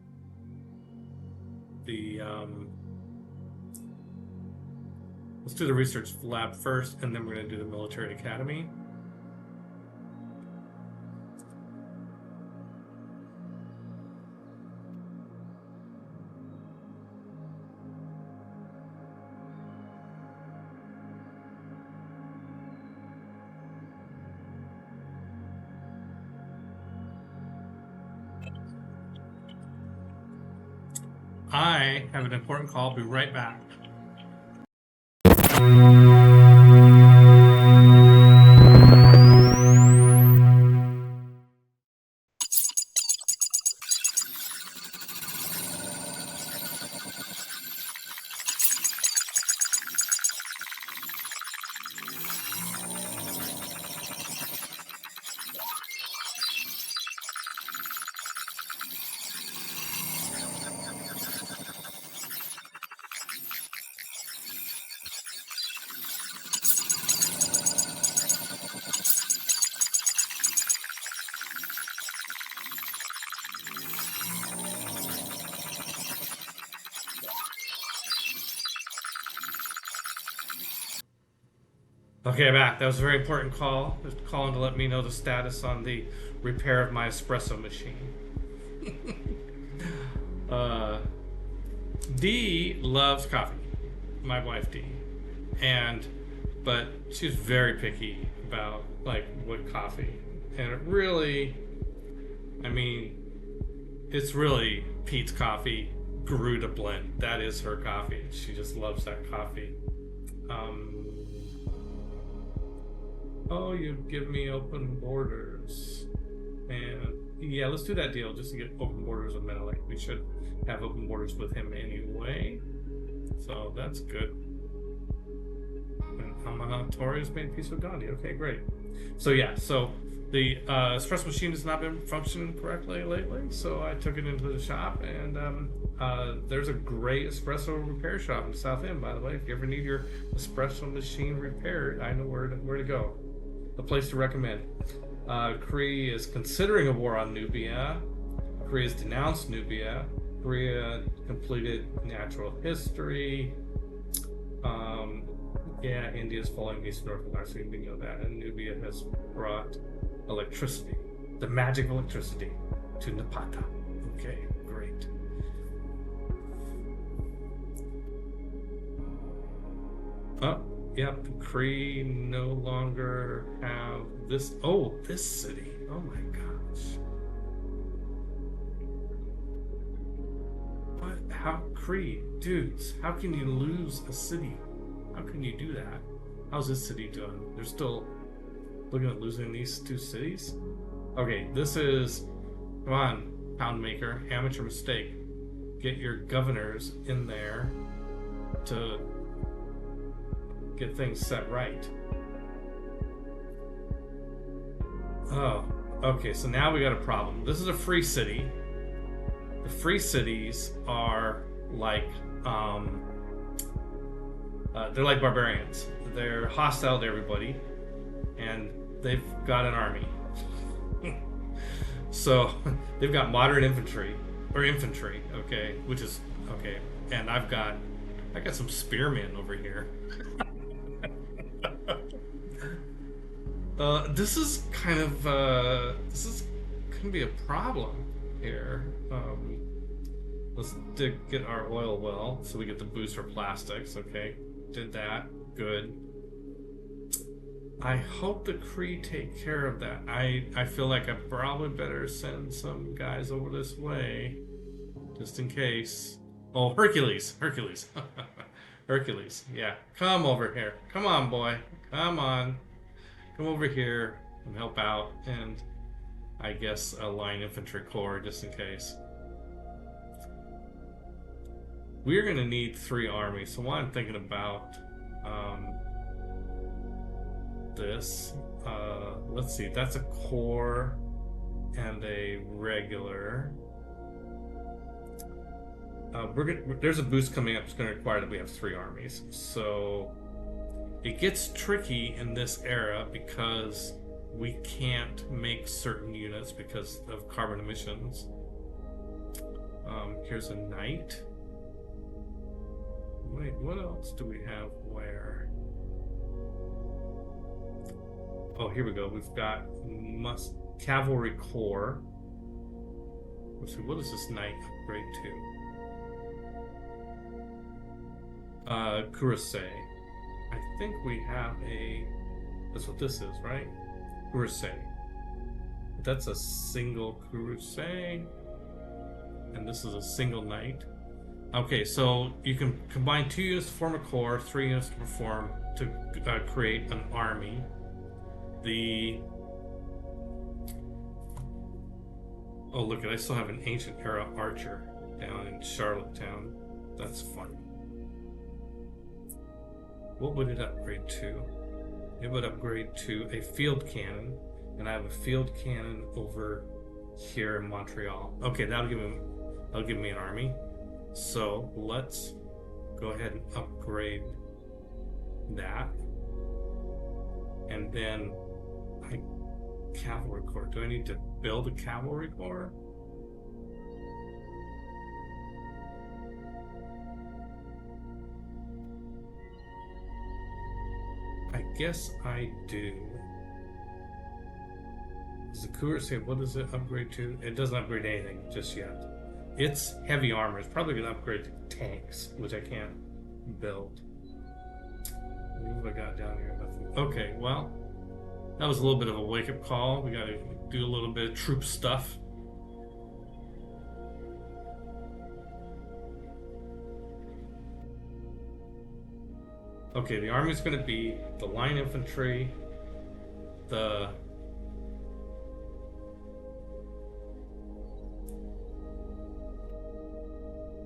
the let's do the research lab first, and then we're gonna do the military academy. I have an important call. I'll be right back. Okay, back. That was a very important call. Just calling to let me know the status on the repair of my espresso machine. Dee loves coffee. My wife Dee, but she's very picky about like what coffee, and it really, I mean, it's really Pete's Coffee Garuda blend. That is her coffee. She just loves that coffee. Oh, you give me open borders. And yeah, let's do that deal just to get open borders with Menelik. We should have open borders with him anyway. So that's good. And Amanatori has made peace with Gandhi. Okay, great. So yeah, so the espresso machine has not been functioning correctly lately. So I took it into the shop, and there's a great espresso repair shop in South End, by the way. If you ever need your espresso machine repaired, I know where to go. A place to recommend. Korea is considering a war on Nubia. Korea has denounced Nubia. Korea completed natural history. Yeah, India is following east north line, so we know that. And Nubia has brought electricity, the magic of electricity, to Napata. Okay, great. Oh. Yep, Cree no longer have this. Oh, this city. Oh my gosh. What? How? Cree, dudes, how can you lose a city? How can you do that? How's this city doing? They're still looking at losing these two cities? Okay, this is. Come on, Poundmaker. Amateur mistake. Get your governors in there to get things set right. Oh, okay, so now we got a problem. This is a free city. The free cities are like, they're like barbarians. They're hostile to everybody. and they've got an army. So they've got modern infantry, okay, which is okay, and I got some spearmen over here. This is kind of this is gonna be a problem here. Let's get our oil well, so we get the booster plastics. Okay, did that. Good. I hope the Kree take care of that. I feel like I probably better send some guys over this way, just in case. Oh, Hercules, Hercules. Yeah, come over here. Come on, boy. Come on. Come over here and help out, and I guess a line infantry corps just in case. We're gonna need 3 armies, so what I'm thinking about this, let's see, that's a corps and a regular. There's a boost coming up. It's going to require that we have 3 armies, so it gets tricky in this era because we can't make certain units because of carbon emissions. Here's a knight. Wait, what else do we have where? Oh, here we go. We've got cavalry corps. Let's see, what does this knight upgrade to? Cuirassier. I think we have that's what this is, right? Cuirassier. That's a single Cuirassier. And this is a single knight. Okay, so you can combine 2 units to form a corps, 3 units to create an army. Oh, look, I still have an ancient era archer down in Charlottetown. That's fun. What would it upgrade to? It would upgrade to a field cannon, and I have a field cannon over here in Montreal. Okay, that'll give me an army. So let's go ahead and upgrade that, and then cavalry corps. Do I need to build a cavalry corps? I guess I do. Does the Cuirassier, what does it upgrade to? It doesn't upgrade anything just yet. It's heavy armor. It's probably going to upgrade to tanks, which I can't build. What have I got down here? Nothing. Okay, well, that was a little bit of a wake-up call. We got to do a little bit of troop stuff. Okay, the army's going to be the line infantry, the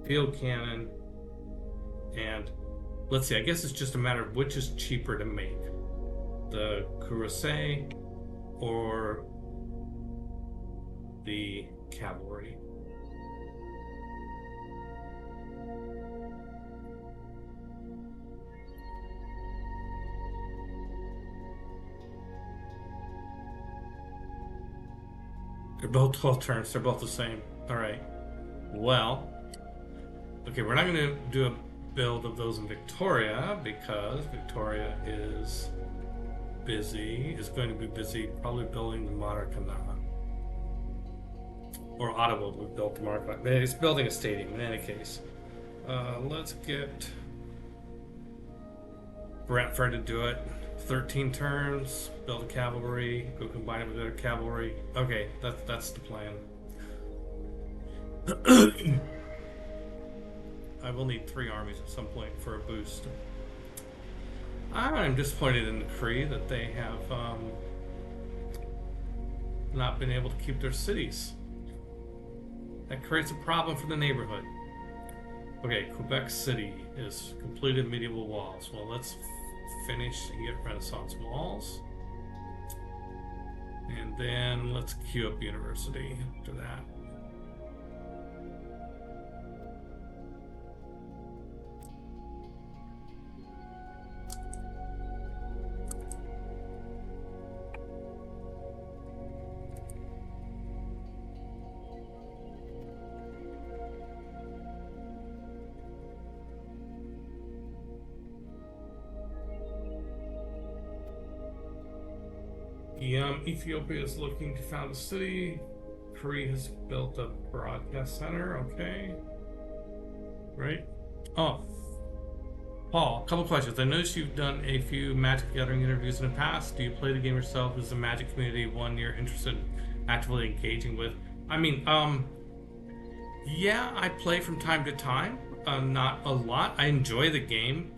field cannon, and let's see, I guess it's just a matter of which is cheaper to make, the Cuirassier or the cavalry. They're both 12 turns. They're both the same. All right. Well, okay, we're not going to do a build of those in Victoria because Victoria is going to be busy probably building the Maracana. Or Ottawa will build the Maracana. It's building a stadium in any case. Let's get Brantford to do it. 13 turns, build a cavalry, go combine it with their cavalry. Okay, that's the plan. I will need 3 armies at some point for a boost. I'm disappointed in the Kree that they have not been able to keep their cities. That creates a problem for the neighborhood. Okay, Quebec City is completed medieval walls. Well, let's finish and get Renaissance walls. And then let's queue up university after that. Ethiopia is looking to found a city. Korea has built a broadcast center. Okay. Right. Oh, Paul, a couple questions. I noticed you've done a few Magic the Gathering interviews in the past. Do you play the game yourself? Is the Magic community one you're interested in actively engaging with? I mean, yeah, I play from time to time. Not a lot. I enjoy the game.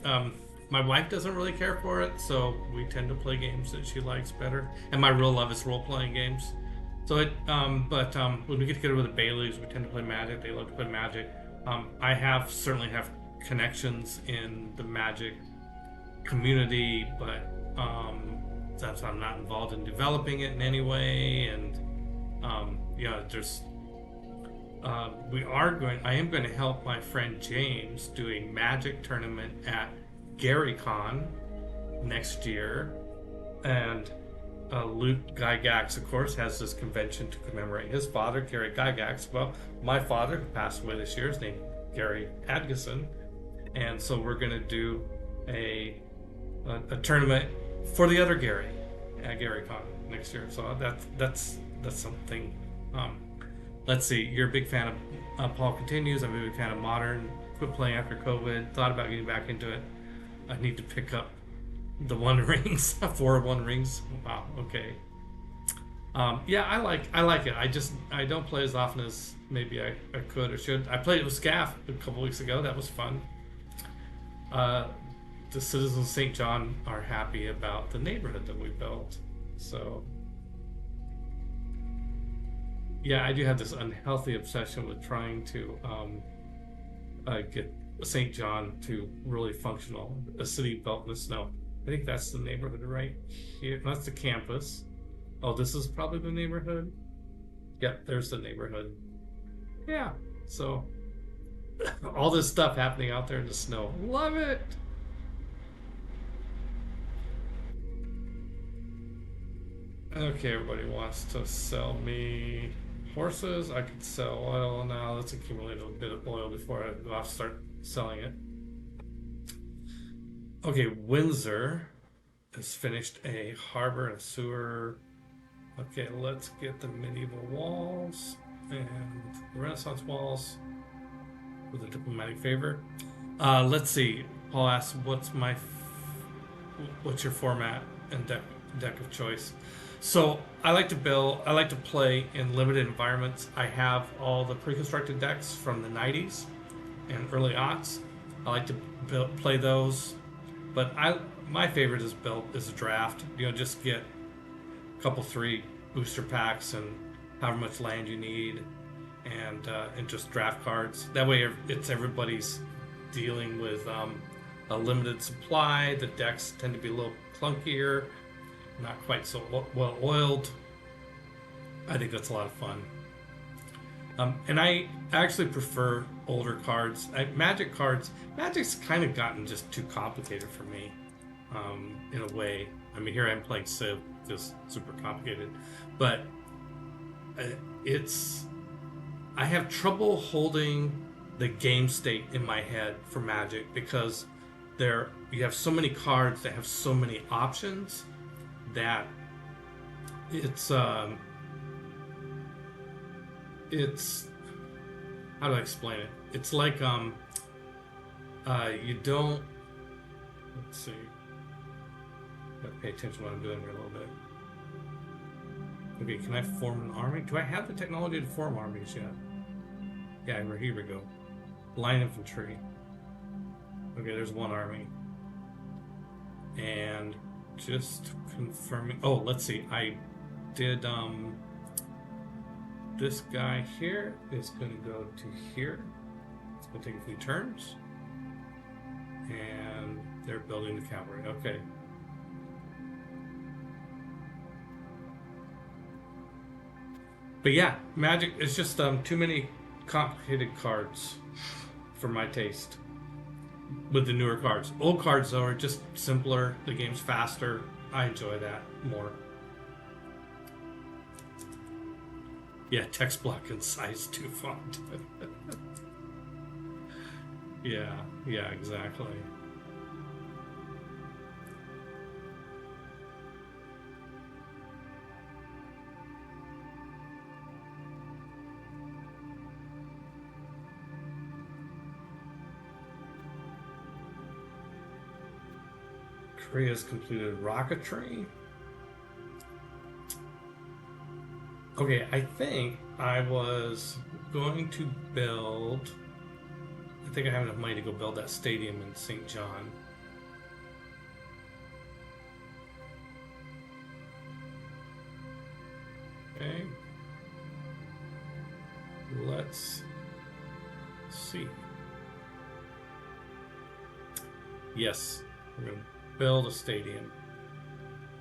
My wife doesn't really care for it, so we tend to play games that she likes better. And my real love is role-playing games. So when we get together with the Baileys, we tend to play Magic. They love to play Magic. I certainly have connections in the Magic community, but since I'm not involved in developing it in any way, and there's I am going to help my friend James do a Magic tournament at GaryCon next year, and Luke Gygax, of course, has this convention to commemorate his father, Gary Gygax. Well, my father, who passed away this year, is named Gary Adgeson, and so we're going to do a tournament for the other Gary at GaryCon next year. So that's something. Let's see. You're a big fan of Paul continues. I'm a big fan of Modern. Quit playing after COVID. Thought about getting back into it. I need to pick up the One Rings, 4 One Rings. Wow. Okay. Yeah, I like it. I don't play as often as maybe I could or should. I played it with Scaff a couple weeks ago. That was fun. The citizens of St. John are happy about the neighborhood that we built. So yeah, I do have this unhealthy obsession with trying to get St. John to really functional. A city built in the snow. I think that's the neighborhood right here. That's the campus. Oh, this is probably the neighborhood. Yep, there's the neighborhood. Yeah, so all this stuff happening out there in the snow. Love it. Okay, everybody wants to sell me horses. I could sell oil now. Let's accumulate a bit of oil before I start selling it. Okay, Windsor has finished a harbor and a sewer. Okay, let's get the medieval walls and the Renaissance walls with a diplomatic favor. Let's see. Paul asks, what's your format and deck of choice? So I like to play in limited environments. I have all the pre-constructed decks from the 90s and early aughts. I like to play those, but my favorite is a draft. Just get a couple 3 booster packs and however much land you need, and just draft cards. That way, it's everybody's dealing with a limited supply. The decks tend to be a little clunkier, not quite so well oiled. I think that's a lot of fun. And I actually prefer older cards. Magic's kind of gotten just too complicated for me, in a way. I mean, here I am playing Civ, just super complicated. But I have trouble holding the game state in my head for Magic, because you have so many cards that have so many options that it's how do I explain it? It's like you don't, let's see, gotta pay attention to what I'm doing here a little bit. Okay, can I form an army? Do I have the technology to form armies yet? Yeah, here we go. Line infantry. Okay, there's one army. And just confirming. Oh, let's see. I did this guy here is going to go to here. It's going to take a few turns. And they're building the cavalry. Okay. But yeah, Magic is just too many complicated cards for my taste with the newer cards. Old cards, though, are just simpler. The game's faster. I enjoy that more. Yeah, text block and size 2 font. Yeah, exactly. Korea's completed rocketry. Okay, I think I was going to build. I think I have enough money to go build that stadium in St. John. Okay. Let's see. Yes, we're going to build a stadium.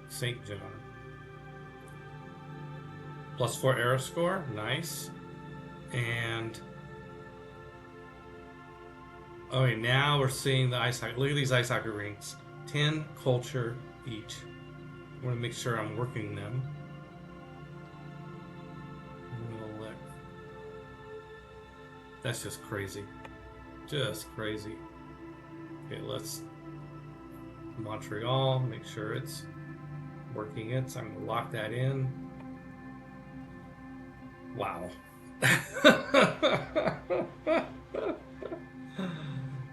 St. John. +4 arrow score. Nice. And okay, now we're seeing the ice hockey. Look at these ice hockey rinks. 10 culture each. I want to make sure I'm working them. That's just crazy. Just crazy. Okay, let's Montreal, make sure it's working it. So I'm gonna lock that in. Wow.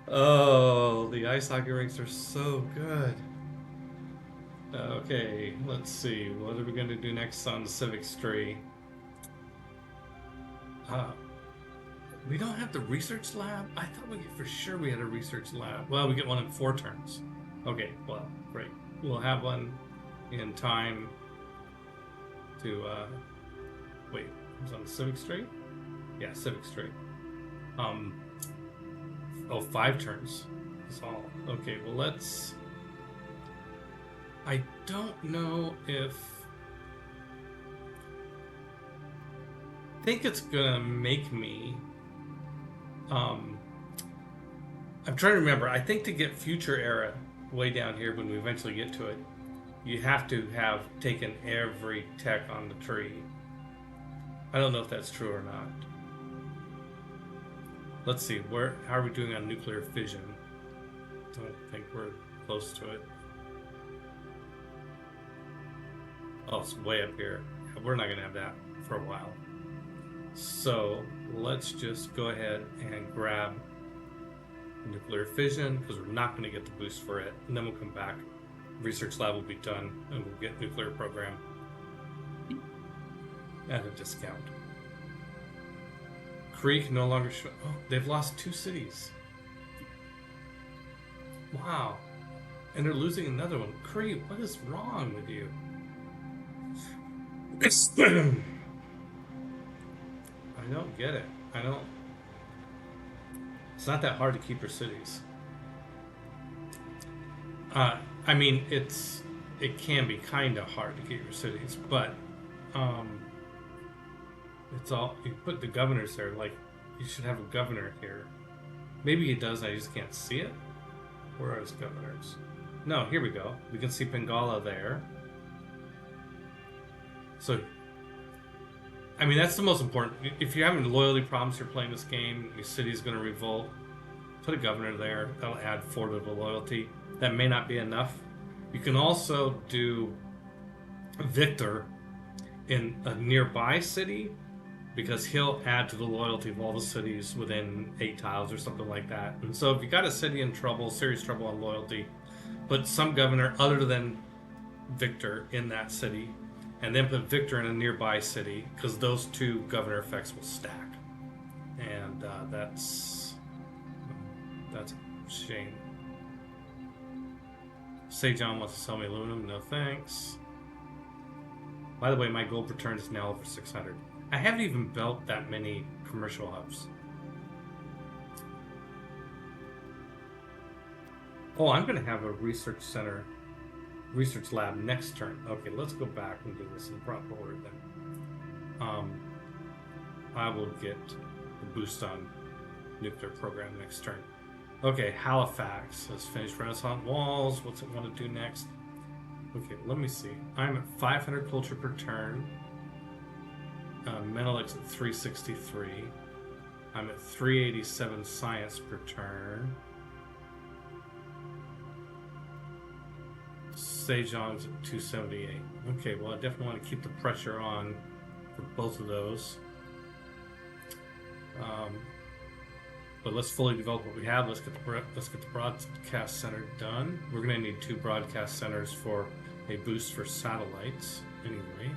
Oh, the ice hockey rinks are so good. Okay, let's see. What are we gonna do next on the Civic Street? We don't have the research lab? I thought for sure we had a research lab. Well, we get one in 4 turns. Okay, well, great. We'll have one in time to, wait, it was on Civic Street? Yeah, Civic Street. 5 turns. That's all. Okay, well, let's... I don't know if... I think it's gonna make me... I'm trying to remember. I think to get future era way down here when we eventually get to it, you have to have taken every tech on the tree. I don't know if that's true or not. Let's see. How are we doing on nuclear fission? Don't think we're close to it. Oh, it's way up here. We're not going to have that for a while. So let's just go ahead and grab nuclear fission because we're not going to get the boost for it. And then we'll come back. Research lab will be done and we'll get nuclear program at a discount. Creek no longer show. Oh, they've lost 2 cities. Wow. And they're losing another one. Creek, what is wrong with you? I don't get it. It's not that hard to keep your cities. I mean, it can be kind of hard to keep your cities, but it's all, you put the governors there, like, you should have a governor here. Maybe he does, I just can't see it. Where are his governors? No, here we go. We can see Pengala there. So, I mean, that's the most important. If you're having loyalty problems, you're playing this game, your city's going to revolt, put a governor there. That'll add 4 to the loyalty. That may not be enough. You can also do Victor in a nearby city because he'll add to the loyalty of all the cities within 8 tiles or something like that. And so if you got a city in trouble, serious trouble on loyalty, put some governor other than Victor in that city, and then put Victor in a nearby city, because those 2 governor effects will stack. And that's a shame. Sejon wants to sell me aluminum. No thanks. By the way, my gold per turn is now over 600. I haven't even built that many commercial hubs. Oh, I'm going to have a research center, research lab next turn. Okay, let's go back and do this in proper order then. I will get the boost on nuclear program next turn. Okay, Halifax has finished Renaissance walls. What's it want to do next? Okay, let me see. I'm at 500 culture per turn. Menelik's at 363. I'm at 387 science per turn. Sejon's at 278. Okay, well, I definitely want to keep the pressure on for both of those. But let's fully develop what we have. Let's get the broadcast center done. We're gonna need 2 broadcast centers for a boost for satellites. Anyway.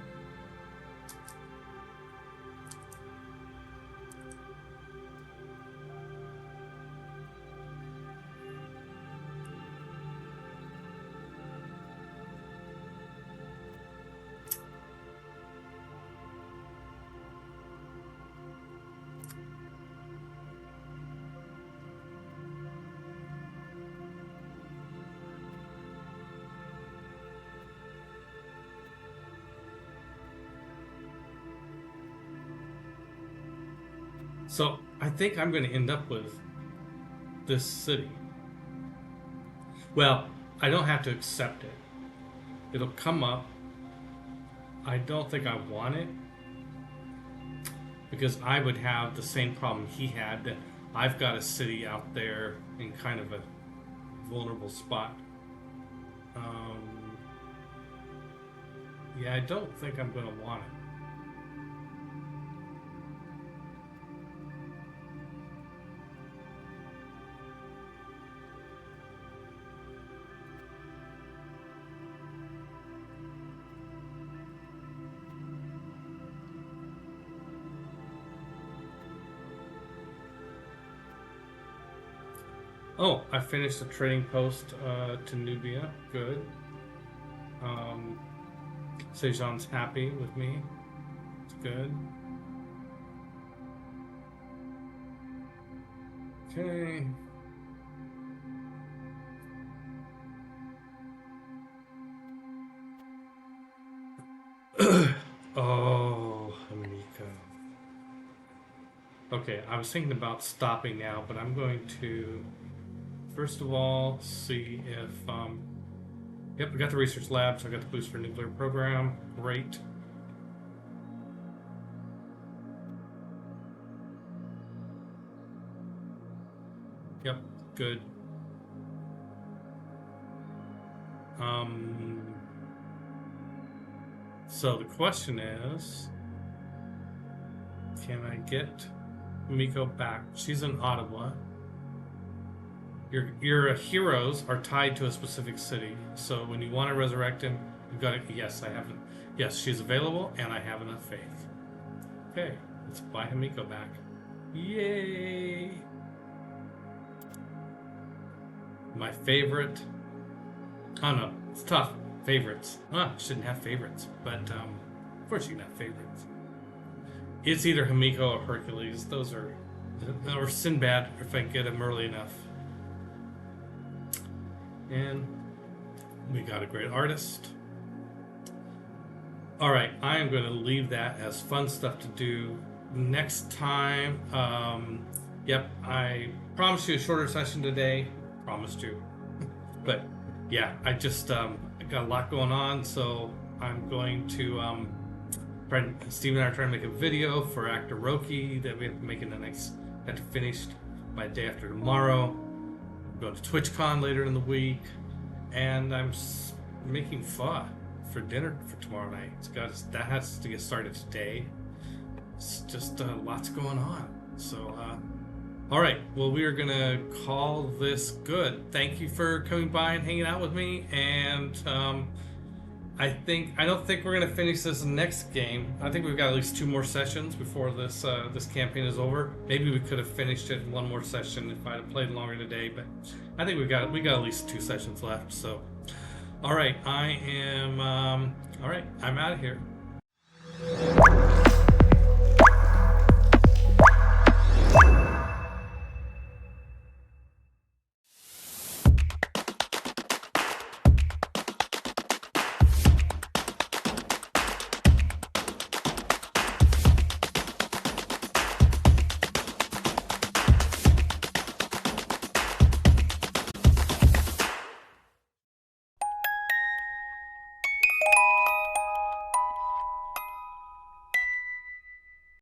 So I think I'm going to end up with this city. Well, I don't have to accept it. It'll come up. I don't think I want it because I would have the same problem he had, that I've got a city out there in kind of a vulnerable spot. Yeah, I don't think I'm going to want it. Oh, I finished the trading post to Nubia. Good. Sejan's happy with me. It's good. Okay. Oh, Hamiko. Okay, I was thinking about stopping now, but I'm going to first of all see if yep, we got the research lab, so I got the boost for nuclear program. Great. Yep, good. So the question is, can I get Miko back? She's in Ottawa. Your heroes are tied to a specific city, so when you want to resurrect him, you've got to. Yes, I haven't. Yes, she's available, and I have enough faith. Okay, let's buy Hamiko back. Yay! My favorite. Oh no, it's tough. Favorites. Shouldn't have favorites, but of course you can have favorites. It's either Hamiko or Hercules. Those are, or Sinbad if I get him early enough. And we got a great artist. All right, I am going to leave that as fun stuff to do next time. Yep, I promised you a shorter session today. Promised you. But yeah, I just got a lot going on, so I'm going to Steve and I are trying to make a video for Actor Roki that we have to make in the next, have to finish by the day after tomorrow. I'm going to TwitchCon later in the week, and I'm making pho for dinner for tomorrow night. That has to get started today. It's just lots going on. So all right, well, we are gonna call this good. Thank you for coming by and hanging out with me, and I don't think we're gonna finish this next game. I think we've got at least 2 more sessions before this this campaign is over. Maybe we could have finished it in 1 more session if I'd have played longer today, but I think we got at least 2 sessions left. So, all right, I'm out of here.